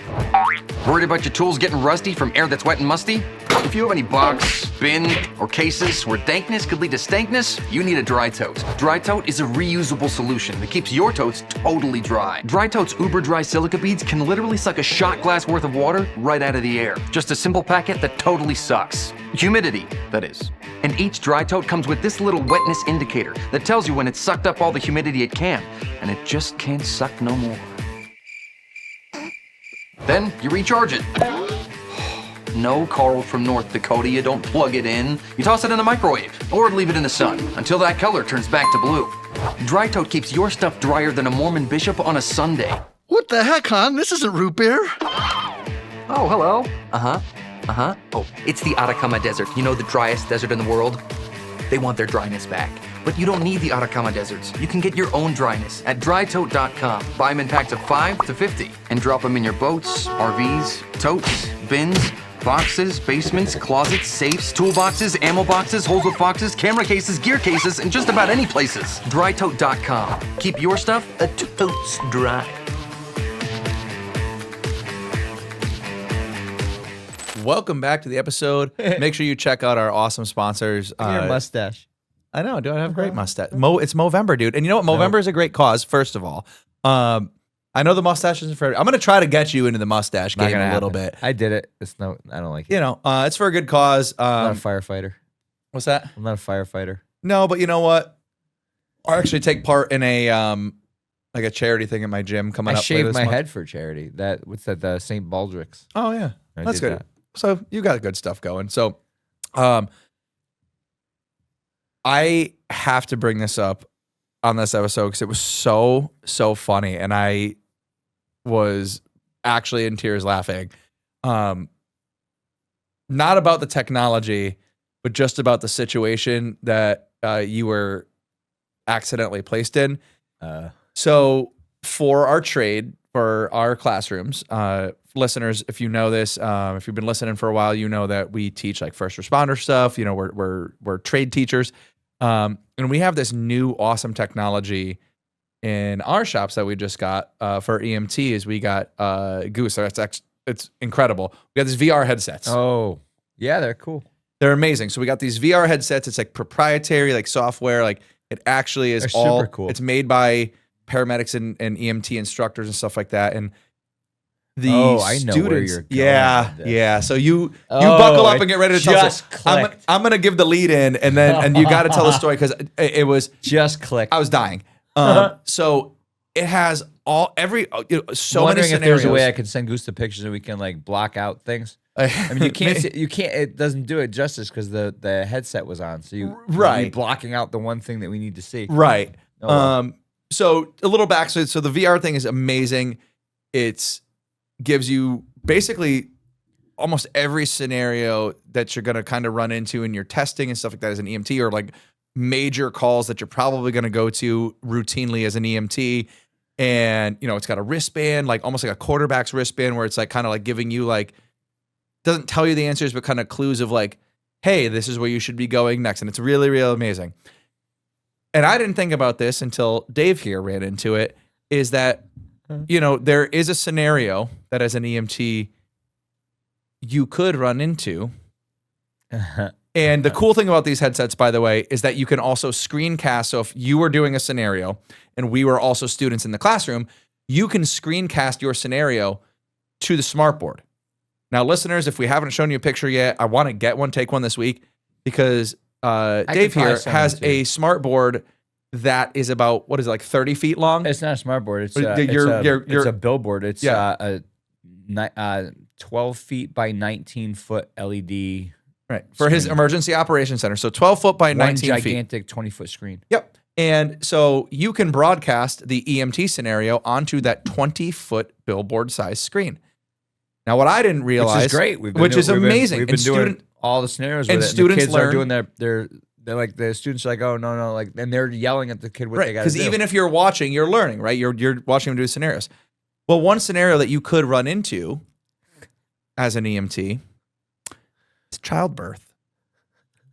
Worried about your tools getting rusty from air that's wet and musty? If you have any box, bin, or cases where dankness could lead to stankness, you need a Dry Tote. Dry Tote is a reusable solution that keeps your totes totally dry. Dry Tote's uber dry silica beads can literally suck a shot glass worth of water right out of the air. Just a simple packet that totally sucks. Humidity, that is. And each Dry Tote comes with this little wetness indicator that tells you when it's sucked up all the humidity it can, and it just can't suck no more. Then you recharge it. No, Carl from North Dakota, you don't plug it in. You toss it in the microwave or leave it in the sun until that color turns back to blue. Dry Tote keeps your stuff drier than a Mormon bishop on a Sunday. What the heck, hon? This isn't root beer. Oh, hello. Oh, it's the Atacama Desert. You know, the driest desert in the world? They want their dryness back. But you don't need the Atacama deserts. You can get your own dryness at drytote.com. Buy them in packs of 5 to 50 and drop them in your boats, RVs, totes, bins, boxes, basements, closets, safes, toolboxes, ammo boxes, holes with foxes, camera cases, gear cases, and just about any places. Drytote.com. Keep your stuff a totes dry. Welcome back to the episode. Make sure you check out our awesome sponsors. Your mustache. I know, dude. I have a great mustache. It's Movember, dude. And you know what? Movember is a great cause, first of all. I know the mustache isn't for everybody. I'm going to try to get you into the mustache game a little bit. I did it. I don't like it. You know, it's for a good cause. I'm not a firefighter. What's that? I'm not a firefighter. No, but you know what? I actually take part in a like a charity thing at my gym coming I up. later shaved this my month. head for charity. What's that? The St. Baldrick's. Oh yeah, I that's did good. that. So you got good stuff going. So, I have to bring this up on this episode because it was so funny, and I was actually in tears laughing. Not about the technology, but just about the situation that you were accidentally placed in. So for our trade, for our classrooms, listeners, if you know this, if you've been listening for a while, you know that we teach like first responder stuff. You know, we're trade teachers, and we have this new awesome technology in our shops that we just got for EMTs. We got Goose. It's incredible. We got these VR headsets. Oh, yeah, they're cool. They're amazing. So we got these VR headsets. It's like proprietary, like software. Like it actually is They're all super cool. It's made by paramedics and EMT instructors and stuff like that. And the I know students, where you're going yeah, with this. yeah. So you buckle up and get ready to tell us. just clicked. I'm gonna give the lead in, and you got to tell the story because it was Just click. I was dying. So it has so many Wondering if scenarios. there's a way I could send Goose the pictures and we can like block out things. I mean, you can't. It doesn't do it justice because the headset was on. So you'd be blocking out the one thing that we need to see. Right. Oh, well. So a little backstory. So the VR thing is amazing. It's gives you basically almost every scenario that you're going to kind of run into in your testing and stuff like that as an EMT, or like major calls that you're probably going to go to routinely as an EMT. And, you know, it's got a wristband, like almost like a quarterback's wristband, where it's like kind of like giving you like, doesn't tell you the answers, but kind of clues of like, hey, this is where you should be going next. And it's really, really amazing. And I didn't think about this until Dave here ran into it, is that, you know, there is a scenario that as an EMT you could run into. And the cool thing about these headsets, by the way, is that you can also screencast. So if you were doing a scenario and we were also students in the classroom, you can screencast your scenario to the smartboard. Now, listeners, if we haven't shown you a picture yet, I want to get one, take one this week, because Dave here has a smartboard that is about, what is it, like 30 feet long? It's not a smartboard. It's It's a billboard. It's Yeah. a 12 feet by 19 foot LED. Right. For his screen. emergency operations center. So 12 foot by One 19 feet. gigantic 20-foot screen. Yep. And so you can broadcast the EMT scenario onto that 20-foot billboard-sized screen. Now, what I didn't realize, which is great, which is amazing, We've been and doing all the scenarios with and it, students the kids learn- are doing they're like the students are like, oh no, like, and they're yelling at the kid what right? they got to Because do. even if you're watching, you're learning, right? You're watching them do scenarios. Well, one scenario that you could run into as an EMT is childbirth.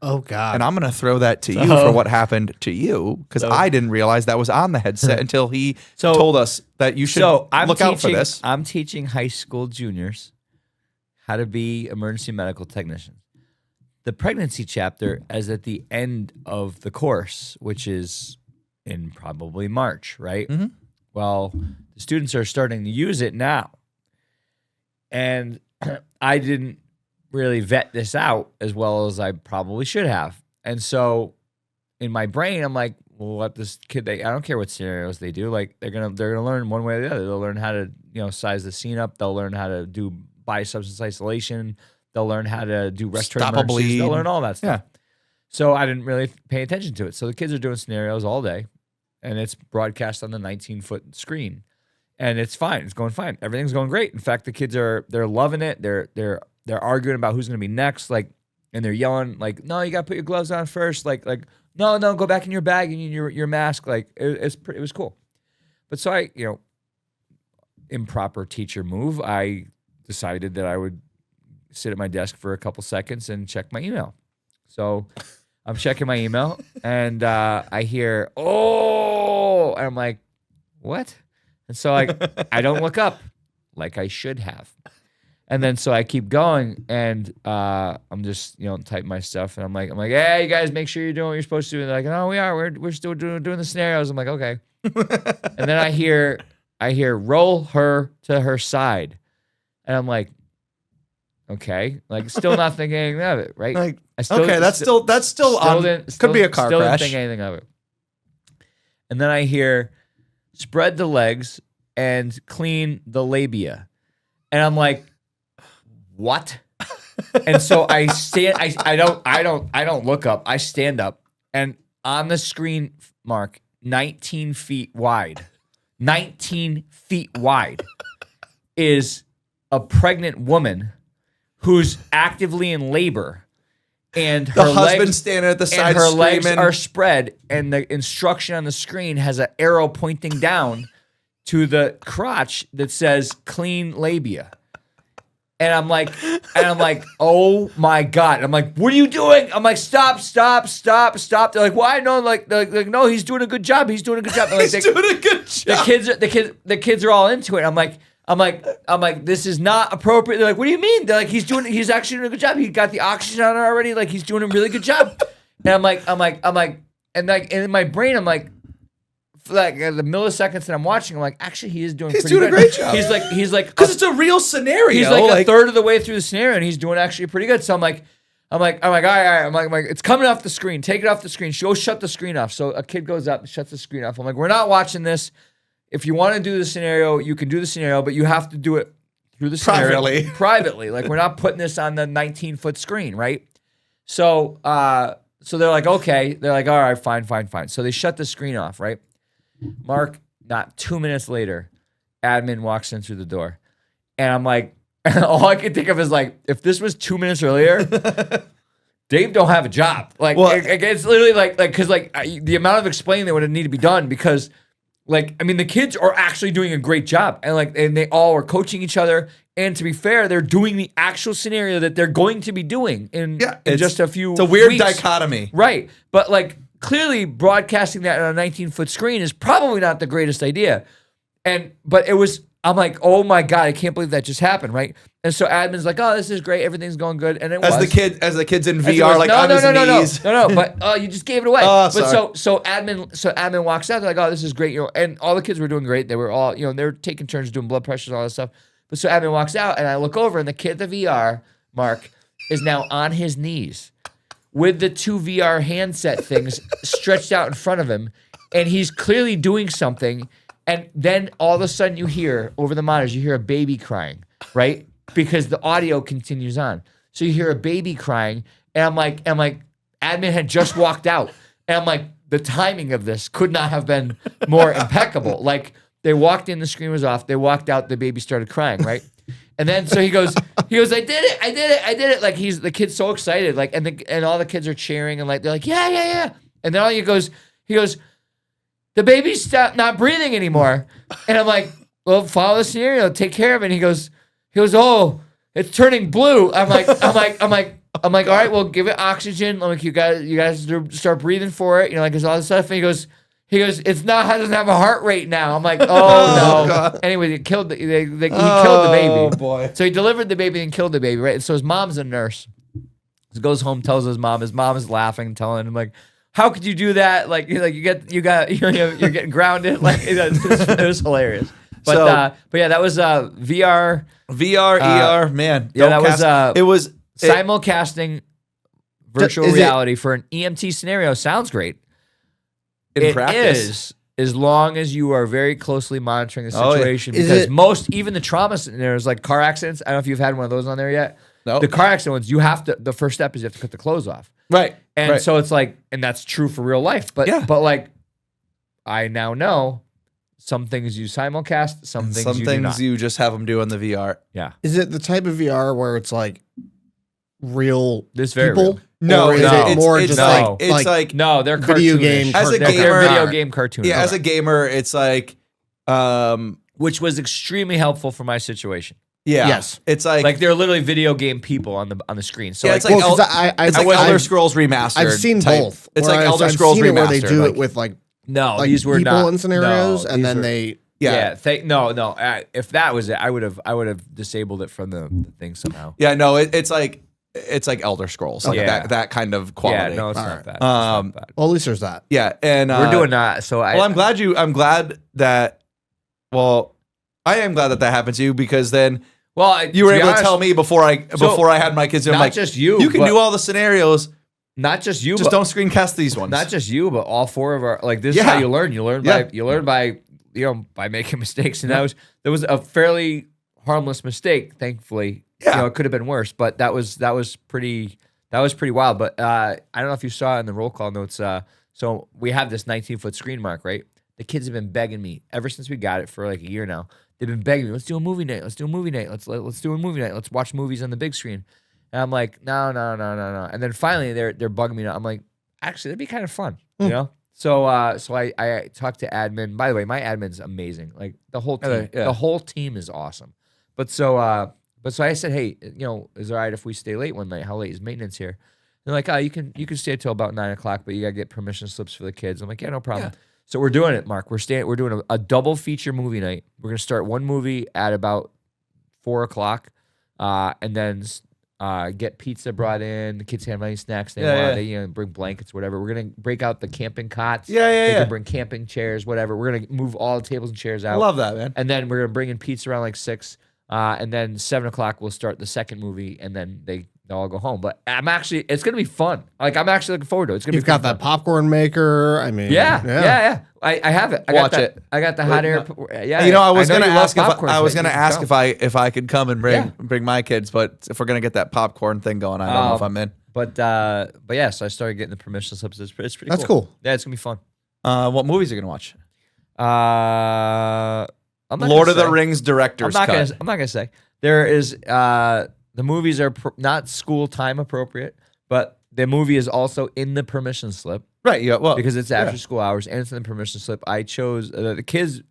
Oh God. And I'm going to throw that to you for what happened to you, because I didn't realize that was on the headset until he told us that you should look out for this. I'm teaching high school juniors how to be emergency medical technicians. The pregnancy chapter is at the end of the course, which is in probably March, right? Mm-hmm. Well, the students are starting to use it now. And I didn't really vet this out as well as I probably should have. And so in my brain, I'm like, well, let this kid, I don't care what scenarios they do. Like they're gonna learn one way or the other. They'll learn how to, size the scene up. They'll learn how to do biosubstance isolation. They'll learn how to do respiratory Stop a emergencies. bleed. They'll learn all that stuff. Yeah. So I didn't really pay attention to it. So the kids are doing scenarios all day, and it's broadcast on the 19-foot screen, and it's fine. It's going fine. Everything's going great. In fact, the kids they're loving it. They're arguing about who's going to be next, like, and they're yelling like, "No, you got to put your gloves on first." Like, no, go back in your bag and your mask. Like, it was cool. But so I, improper teacher move. I decided that I would sit at my desk for a couple seconds and check my email. So I'm checking my email and I hear, "Oh," and I'm like, "What?" And so I don't look up like I should have. And then so I keep going and I'm just, typing my stuff and I'm like, "Hey, you guys, make sure you're doing what you're supposed to do." And they're like, "No, we are. We're still doing the scenarios." I'm like, "Okay." And then I hear roll her to her side. And I'm like, okay, like still not thinking anything of it, right? Like, I that's still on. Could be a car still crash. Didn't think anything of it. And then I hear spread the legs and clean the labia, and I'm like, what? And so I stand. I don't look up. I stand up, and on the screen, Mark, 19 feet wide, is a pregnant woman who's actively in labor, and The her husband legs, standing at the and side her screaming. legs are spread, and the instruction on the screen has an arrow pointing down to the crotch that says "clean labia." And I'm like, oh my God. I'm like, what are you doing? I'm like, stop. They're like, why? No, like, no, he's doing a good job. He's doing a good job. Like, He's doing a good job. The kids are all into it. I'm like, this is not appropriate. They're like, what do you mean? They're like, he's actually doing a good job. He got the oxygen on her already. Like, he's doing a really good job. And I'm like, and in my brain, I'm like, for like the milliseconds that I'm watching, I'm like, actually, he is doing. He's pretty doing a good. great job. He's like, Because it's a real scenario. he's like a third of the way through the scenario, and he's doing actually pretty good. So I'm like, all right. I'm like, it's coming off the screen. Take it off the screen. Go shut the screen off. So a kid goes up and shuts the screen off. I'm like, we're not watching this. If you want to do the scenario, you can do the scenario, but you have to do it through the scenario privately. Like, we're not putting this on the 19-foot screen, right? So, so they're like, okay. They're like, all right, fine. So they shut the screen off, right? Mark, not 2 minutes later, admin walks in through the door. And I'm like, all I can think of is like, if this was 2 minutes earlier, Dave don't have a job. Like, Well, it's literally like, because the amount of explaining that would need to be done, because the kids are actually doing a great job. And they all are coaching each other. And to be fair, they're doing the actual scenario that they're going to be doing in just a few It's a weird weeks. dichotomy. Right. But clearly broadcasting that on a 19-foot screen is probably not the greatest idea. But it was, I'm like, oh my God, I can't believe that just happened, right? And so admin's like, oh, this is great, everything's going good. And As the kids in VR, like no, on his knees. No, but you just gave it away. Oh, but sorry. so admin walks out, they're like, oh, this is great, and all the kids were doing great. They were all, they were taking turns doing blood pressures and all that stuff. But so admin walks out, and I look over, and the kid at the VR, Mark, is now on his knees with the two VR handset things stretched out in front of him, and he's clearly doing something. And then all of a sudden you hear, over the monitors, you hear a baby crying, right? Because the audio continues on. So you hear a baby crying, and I'm like, admin had just walked out. And I'm like, the timing of this could not have been more impeccable. Like they walked in, the screen was off. They walked out, the baby started crying, right? And then so he goes, I did it. Like the kid's so excited, like, and all the kids are cheering and like they're like, yeah. And then he goes, the baby's stopped not breathing anymore. And I'm like, well, follow the scenario, take care of it. And he goes, oh, it's turning blue. I'm like, all right, well, give it oxygen. I'm like, you guys start breathing for it. You know, like, there's all this stuff. And he goes, it doesn't have a heart rate now. I'm like, oh no. God. Anyway, he killed the baby. Oh boy. So he delivered the baby and killed the baby, right? And so his mom's a nurse. He goes home, tells his mom is laughing, telling him like, how could you do that? Like you're getting grounded. Like it was hilarious. But yeah, that was VR, ER, man. Yeah, that was it was simulcasting virtual reality for an EMT scenario. Sounds great. in practice. Is as long as you are very closely monitoring the Oh, yeah. situation, Is because it- even the trauma scenarios, like car accidents. I don't know if you've had one of those on there yet. No. The car accident ones, you have to. The first step is you have to cut the clothes off. Right. And right. so it's like, and that's true for real life. But Yeah. but like, I now know some things you simulcast, some things Some you do things not. you just have them do in the VR. Yeah, Is it the type of VR where it's like real This very people? real. No, Or is no. it more it's just no. like, it's like no, they're Video cartoonish. game As a They're gamer- video game cartoon. yeah, as a gamer, it's like which was extremely helpful for my situation. yeah. Yes. It's Like they're literally video game people on the screen. So Yeah, like, it's like well, 'cause it's like I've- Elder Scrolls Remastered. I've seen type. both. It's like Whereas Elder I've Scrolls seen it where they Remastered, do like- it with like no, like these were people not in scenarios, no, and these then were- they Yeah. no. If that was it, I would have disabled it from the thing somehow. Yeah, no, it's like Elder Scrolls, like Yeah. that kind of quality. Yeah, no, it's All not right. bad. It's not bad. well, at least there's that. Yeah, and We're doing that. So Well, I'm glad that. Well, I am glad that happened to you because then you were able to tell me before I had my kids. I'm not like, just you, you can but- do all the scenarios. not just you, Just but don't screencast these ones. not just you, but all four of our this is Yeah. how you learn. You learn by by making mistakes, and there was a fairly harmless mistake. Thankfully, Yeah. it could have been worse, but that was pretty wild. But I don't know if you saw in the roll call notes. So we have this 19-foot screen mark, right? The kids have been begging me ever since we got it for like a year now. They've been begging me, let's do a movie night. Let's do a movie night. Let's do a movie night. Let's watch movies on the big screen. And I'm like, no. And then finally they're bugging me now. I'm like, actually, that'd be kind of fun, you know? So I talked to admin. By the way, my admin's amazing. Like the whole team. Yeah. The whole team is awesome. But so I said, hey, is it all right if we stay late one night? How late is maintenance here? They're like, oh, you can stay till about 9 o'clock, but you gotta get permission slips for the kids. I'm like, yeah, no problem. Yeah. So we're doing it, Mark. We're doing a double feature movie night. We're gonna start one movie at about 4 o'clock, and then get pizza brought in. The kids have any snacks they want. Yeah. They bring blankets, whatever. We're gonna break out the camping cots. Yeah. They can bring camping chairs, whatever. We're gonna move all the tables and chairs out. I love that, man. And then we're gonna bring in pizza around like 6, and then 7 o'clock we'll start the second movie, and then they'll all go home. But it's gonna be fun. Like I'm actually looking forward to it. It's gonna You've be got fun. that popcorn maker. I mean, Yeah. I have it. I Watch got it. I got the hot air. Yeah. I was know gonna you love ask popcorn, I was but gonna you ask don't. if I could come and Yeah. bring my kids, but if we're gonna get that popcorn thing going, I don't know if I'm in. But yeah, so I started getting the permission slips. It's pretty That's cool. Yeah, it's gonna be fun. What movies are you gonna watch? I'm not Lord gonna of the say. Rings director's cut. I'm not gonna say. There is the movies are not school time appropriate, but the movie is also in the permission slip Right. Yeah. Well, because it's after school hours and it's in the permission slip. I chose the kids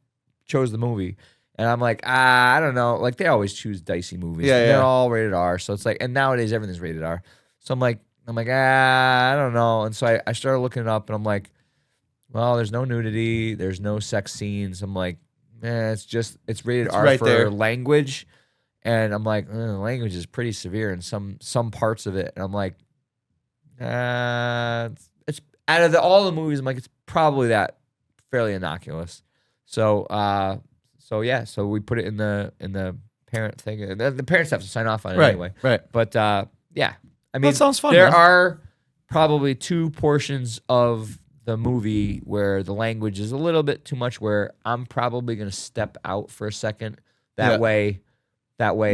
chose the movie. And I'm like, I don't know. Like they always choose dicey movies. Yeah, And yeah. They're all rated R. So it's like, and nowadays everything's rated R. So I'm like, I don't know. And so I started looking it up and I'm like, well, there's no nudity. There's no sex scenes. I'm like, it's rated R right for there. language. And I'm like, the language is pretty severe in some parts of it. And I'm like, it's out of all the movies, I'm like, it's probably that fairly innocuous. So so we put it in the parent thing. And the parents have to sign off on it anyway. Right. But yeah, I mean, That sounds fun, There man. are probably 2 portions of the movie where the language is a little bit too much. Where I'm probably gonna step out for a second. That way,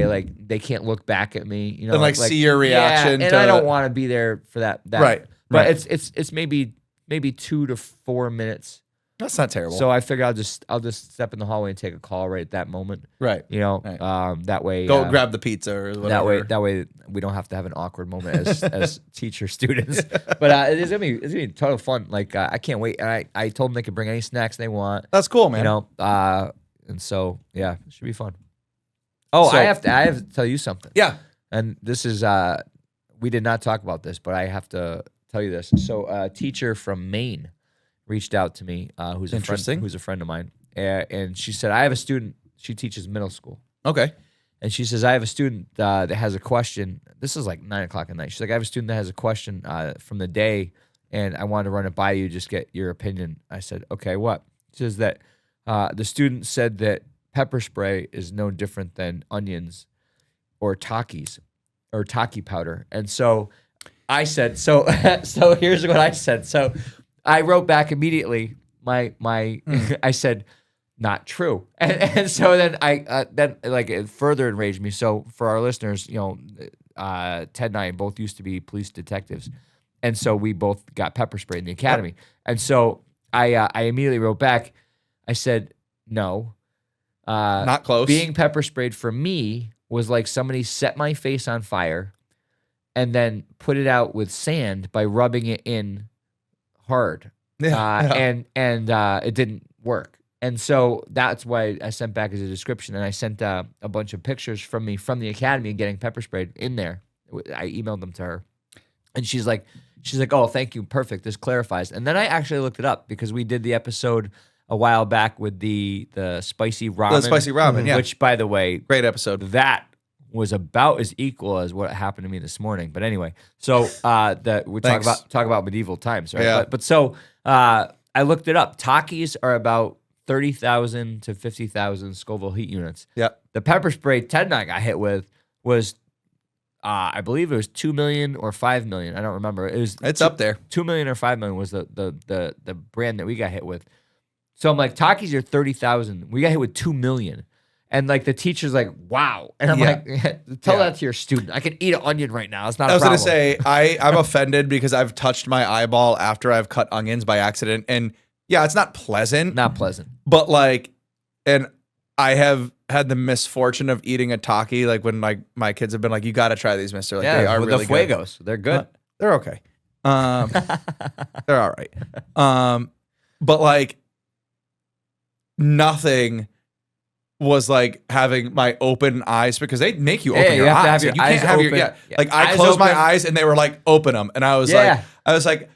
like they can't look back at me. And, like, see your reaction Yeah, and to- I don't want to be there for that. Right, But right. it's maybe maybe 2 to 4 minutes. That's not terrible. So I figured I'll just step in the hallway and take a call right at that moment. right. You know, Right. that way Go grab the pizza or whatever. that way we don't have to have an awkward moment as teacher students. But it's gonna be total fun. Like I can't wait. And I told them they could bring any snacks they want. That's cool, man. You know, and so yeah, it should be fun. Oh, So- I have to tell you something. Yeah. And this is we did not talk about this, but I have to tell you this. So a teacher from Maine reached out to me, who's a friend of mine, and she said, I have a student. She teaches middle school, Okay. and she says I have a student that has a question. This is like 9 o'clock at night. She's like, I have a student that has a question from the day, and I wanted to run it by you, just get your opinion. I said, okay, what? She says that the student said that pepper spray is no different than onions or Takis or Taki powder, and so I said, so here's what I said. So I wrote back immediately. I said, not true. And so then it further enraged me. So for our listeners, you know, Ted and I both used to be police detectives, and so we both got pepper sprayed in the academy. And so I immediately wrote back. I said, no, Not close. Being pepper sprayed for me was like somebody set my face on fire and then put it out with sand by rubbing it in hard. And it didn't work. And so that's why I sent back as a description. And I sent a bunch of pictures from me from the academy getting pepper sprayed in there. I emailed them to her. And she's like, oh, thank you. Perfect. This clarifies. And then I actually looked it up because we did the episode a while back with the spicy ramen. The spicy ramen, yeah. Which, by the way, Great episode. that was about as equal as what happened to me this morning. But anyway, so that we talk about medieval times, right? Yeah. But so I looked it up. Takis are about 30,000 to 50,000 Scoville heat units. Yeah. The pepper spray Ted and I got hit with was, I believe it was 2 million or 5 million. I don't remember. It's up there. 2 million or 5 million was the brand that we got hit with. So I'm like, Takis are 30,000. We got hit with 2 million. And like the teacher's like, wow. And I'm like, tell that to your student. I can eat an onion right now. It's not a problem. I was going to say, I'm offended because I've touched my eyeball after I've cut onions by accident. And yeah, it's not pleasant. Not pleasant. But like, and I have had the misfortune of eating a Taki. Like when my kids have been like, you got to try these, mister. Like they are with really the Fuegos. They're good. They're okay. They're all right. But like nothing was like having my open eyes because they make you open your eyes. Have your you eyes can't have open. your Like I closed my eyes and they were like open them, and I was like,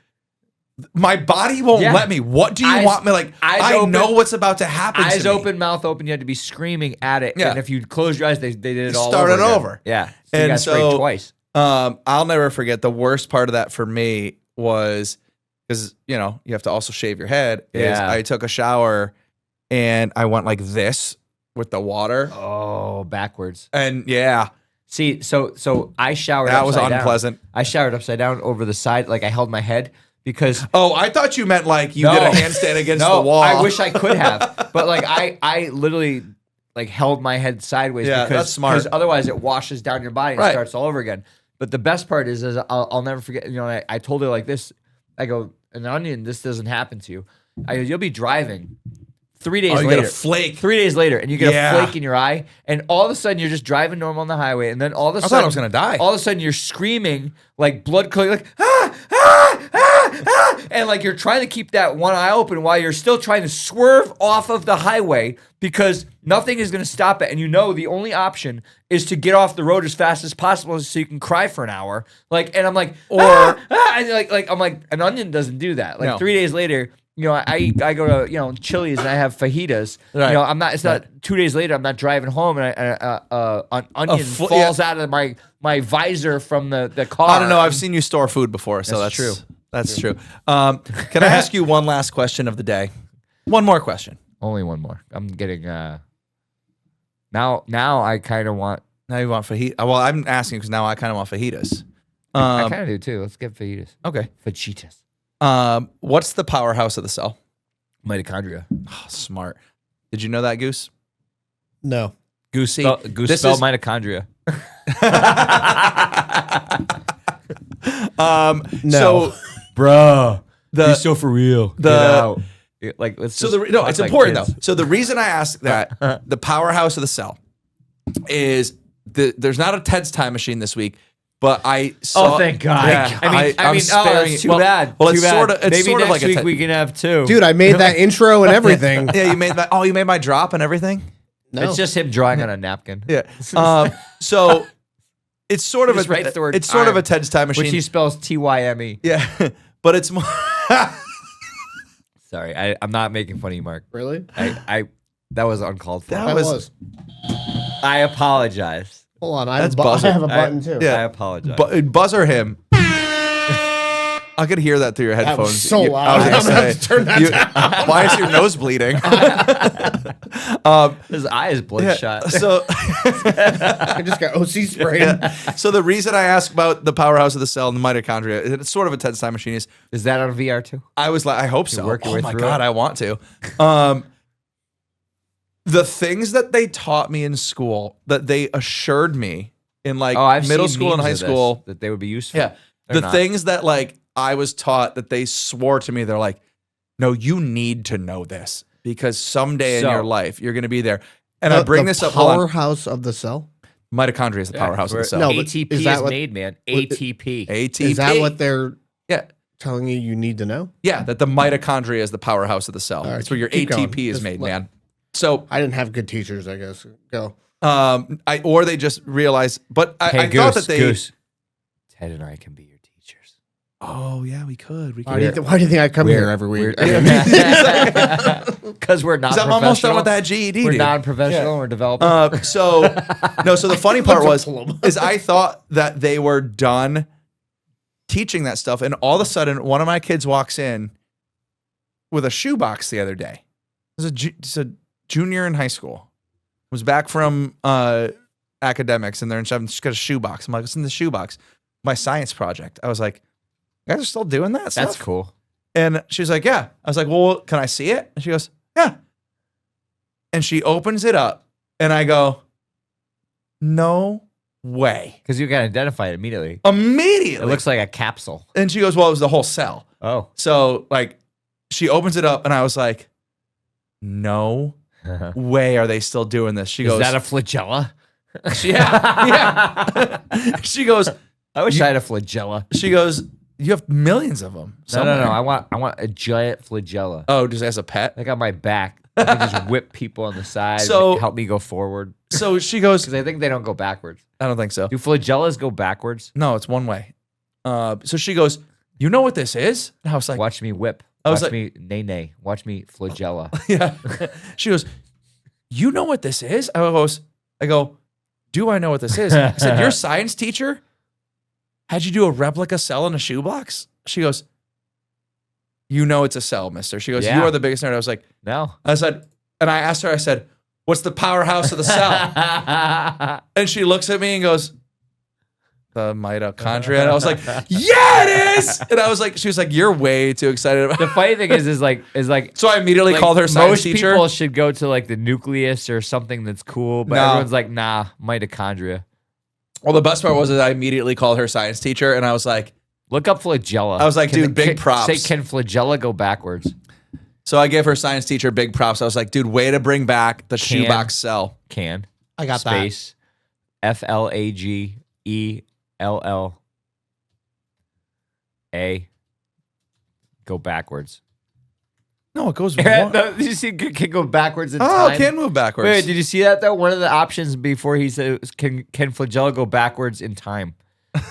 my body won't let me. What do you want me like? I know what's about to happen. Eyes to me. open, mouth open. You had to be screaming at it. Yeah. And if you close your eyes, they did it all started over. over. Yeah. So And you got sprayed so, twice. I'll never forget the worst part of that for me was because you have to also shave your head. Is I took a shower and I went like this with the water. Oh, backwards. And yeah. See, so I showered That was upside down. unpleasant. I showered upside down over the side. Like I held my head because. Oh, I thought you meant like you did a handstand against the wall. I wish I could have. But like I literally like held my head sideways because that's smart. Because otherwise it washes down your body and starts all over again. But the best part is I'll never forget, I told her like this. I go, an onion, this doesn't happen to you. I go, you'll be driving 3 days you later. get a flake. 3 days later, and you get a flake in your eye, and all of a sudden you're just driving normal on the highway, and then all of a sudden I thought I was gonna die. All of a sudden you're screaming like blood clotting, like ah, and like you're trying to keep that one eye open while you're still trying to swerve off of the highway because nothing is going to stop it, and the only option is to get off the road as fast as possible so you can cry for an hour. Like, and I'm like, and like I'm like, an onion doesn't do that. Like 3 days later. I go to Chili's and I have fajitas. Right. I'm not. It's not 2 days later. I'm not driving home and an onion falls out of my visor from the car. I don't know. I've seen you store food before, so that's true. That's true. Can I ask you one last question of the day? One more question. Only one more. I'm getting now. I kind of want. Now you want fajita? Well, I'm asking because now I kind of want fajitas. I kind of do too. Let's get fajitas. Okay. Fajitas. What's the powerhouse of the cell? Mitochondria. Oh, smart. Did you know that, Goose? No. Goosey. Goose spelled mitochondria. No. Bruh. so for real. the- Get out. Like, let's So just no, talk it's like important kids. though. So the reason I asked that the powerhouse of the cell is there's not a Ted's time machine this week, but I saw. Oh, thank God. Yeah, I'm sparing that's it. Too bad. Well, Too it's bad. sort of Maybe sort next of like week a we can have two. Dude, I made that intro and everything. yeah, you made my you made my drop and everything. No. It's just him drawing on a napkin. Yeah. So it's sort of Just writes the word it's sort of time, a Ted's time machine. which he spells TYME. yeah, but it's more. Sorry, I'm not making fun of you, Mark. Really? I that was uncalled for. That That was- was. I apologize. Hold on. I That's have, buzzer. I have a button too. Yeah. I apologize. Buzzer him. I could hear that through your headphones. was so You- loud. I was I'm gonna gonna have say, to turn that you- why is your nose bleeding? His eye is bloodshot. So, I just got OC sprayed. so the reason I asked about the powerhouse of the cell and the mitochondria, it's sort of a Ted's time machine. Is Is that on VR too? I was like, I hope so. work your Oh way my through god, it? I want to. The things that they taught me in school that they assured me in like I've middle seen school and memes high of this, school. that they would be useful. Yeah. They're The not. things that like I was taught that they swore to me, they're like, no, you need to know this because someday in So- your life you're going to be there. And I bring this up. Hold on. Powerhouse of the cell. Mitochondria is the powerhouse of the cell. No, but ATP is is, that what- made, man. ATP. ATP. Is that what they're Yeah. telling you need to know? Yeah. That the mitochondria is the powerhouse of the cell. right, That's where your keep ATP going. is Just made, let- man. So, I didn't have good teachers, I guess. Go. or they just realize, but I Hey, thought that they. Goose. Ted and I can be your teachers. Oh yeah, we could. We Why could. do you think I come here every week? Because we're not. Because I'm almost done with that GED. We're dude. non-professional. We're developing. So the funny part was diploma. is I thought that they were done teaching that stuff, and all of a sudden, one of my kids walks in with a shoebox the other day. It's a junior in high school. Was back from academics, and they're in she's got a shoebox. I'm like, what's in the shoebox? My science project. I was like, you guys are still doing that stuff? That's cool. And she was like, yeah. I was like, well, can I see it? And she goes, yeah. And she opens it up, and I go, no way. Because you can identify it immediately. Immediately. It looks like a capsule. And she goes, well, it was the whole cell. Oh. So, like, she opens it up, and I was like, no way are they still doing this. She Is goes, that a flagella? yeah. She goes, I wish I had a flagella. she goes, you have millions of them. No. I want a giant flagella. Oh, just as a pet? Like on my back. I can just whip people on the side. So- Like, help me go forward. So she goes, Because I think they don't go backwards. I don't think so. Do flagellas go backwards? No, it's one way. So she goes, you know what this is? And I was like, Watch me whip. I was Watch like- me nay. Watch me flagella. yeah. She goes, you know what this is? I go, do I know what this is? I said, your science teacher had you do a replica cell in a shoebox? She goes, you know it's a cell, mister. She goes, Yeah. you are the biggest nerd. I was like, No. I said, and I asked her, I said, what's the powerhouse of the cell? And she looks at me and goes, the mitochondria. And I was like, yeah, it is. And I was like, she was like, you're way too excited about The funny thing is like So I immediately like, called her science most teacher. people should go to like the nucleus or something that's cool, but No. everyone's like, nah, mitochondria. Well, the best part was that I immediately called her science teacher, and I was like, Look up flagella. I was like, dude, big props. Say, can flagella go backwards? so I gave her science teacher big props. I was like, dude, way to bring back the shoebox cell. Can. I got Space. FLAGELLA. Go backwards. No, it goes. No, you see, can go backwards in Oh, time. it can move backwards. Wait, did you see that though? One of the options before he said, can flagella go backwards in time?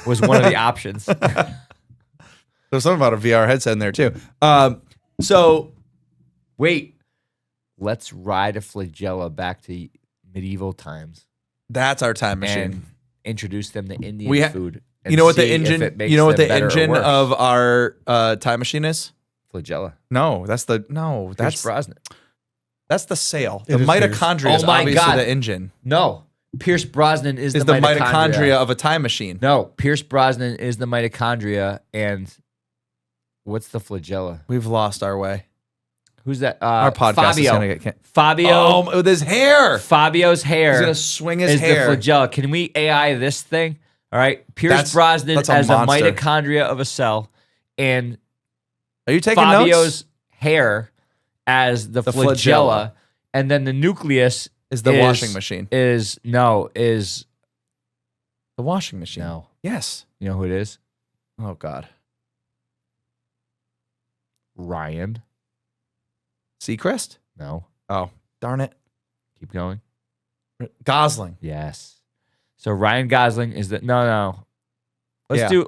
Was one of the options. There's something about a VR headset in there too. So Wait, let's ride a flagella back to medieval times that's our time machine. and introduce them to Indian We food. and You know what the see if engine? it makes You know what them the better or engine worse. of our time machine is? flagella? No, that's Pierce Brosnan. that's the sail. It The is Pierce. mitochondria Oh is my obviously God. the engine. No, Pierce Brosnan is Is the mitochondria of a time machine? No, Pierce Brosnan is the mitochondria, and what's the flagella? We've lost our way. Who's that? Our podcast is Fabio. gonna get Fabio. with his hair. Fabio's hair He's gonna swing his is hair. the flagella. Can we AI this thing? All right, Pierce That's- Brosnan that's a as a monster. mitochondria of a cell, and Are you taking Fabio's notes? hair as the flagella, flagella. and then the nucleus Is the washing machine. Is the washing machine. no. Yes. You know who it is? Oh God. Ryan. Seacrest? No. Oh, darn it. Keep going. Gosling. Yes. So Ryan Gosling is the no. Let's Yeah. do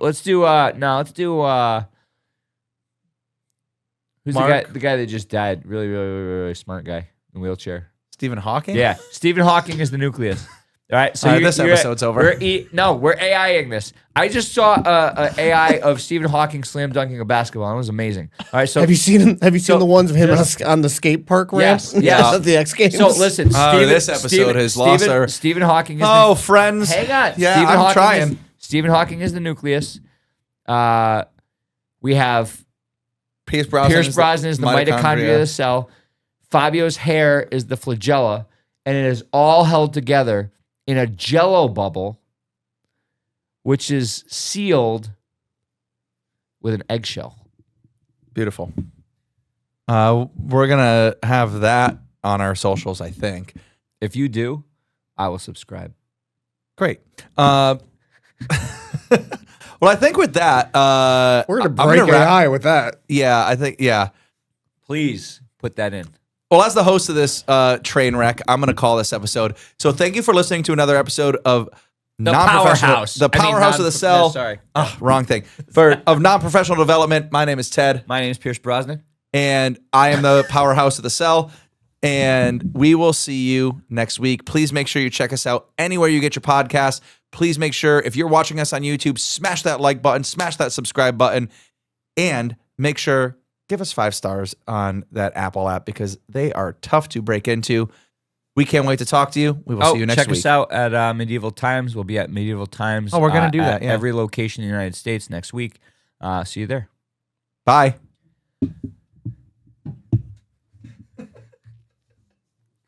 who's Mark? the guy that just died? Really, really, really, really smart guy in a wheelchair. Stephen Hawking? Yeah. Stephen Hawking is the nucleus. All right, so All right, this episode's over. We're AIing this. I just saw a AI of Stephen Hawking slam dunking a basketball. It was amazing. All right, so Have you seen him? Have you seen so the ones of him there's- on the skate park ramps? Yes. At the X Games. so listen. This episode has lost our- Stephen Hawking. Is Oh, the, friends. hang on. Yeah, Stephen I'm Hawking trying. Stephen Hawking is the nucleus. We have Pierce Brosnan is the mitochondria of the cell. Fabio's hair is the flagella, and it is all held together in a jello bubble, which is sealed with an eggshell. Beautiful. We're going to have that on our socials, I think. If you do, I will subscribe. Great. Well, I think with that, we're gonna I'm break gonna wrap- AI with that. Yeah, I think, yeah. Please put that in. Well, as the host of this train wreck, I'm going to call this episode. So thank you for listening to another episode of non-professional- Powerhouse. The Powerhouse of the Cell. Sorry. Wrong thing. Of non-professional development. My name is Ted, My name is Pierce Brosnan. and I am the Powerhouse of the Cell. And we will see you next week. Please make sure you check us out anywhere you get your podcasts. Please make sure, if you're watching us on YouTube, smash that like button, smash that subscribe button, and make sure, give us 5 stars on that Apple app because they are tough to break into. We can't wait to talk to you. We will see you next check week. us out at Medieval Times. We'll be at Medieval Times. Oh, we're gonna do at that, yeah. every location in the United States next week. See you there. Bye.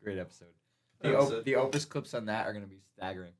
Great episode. The Opus clips on that are going to be staggering.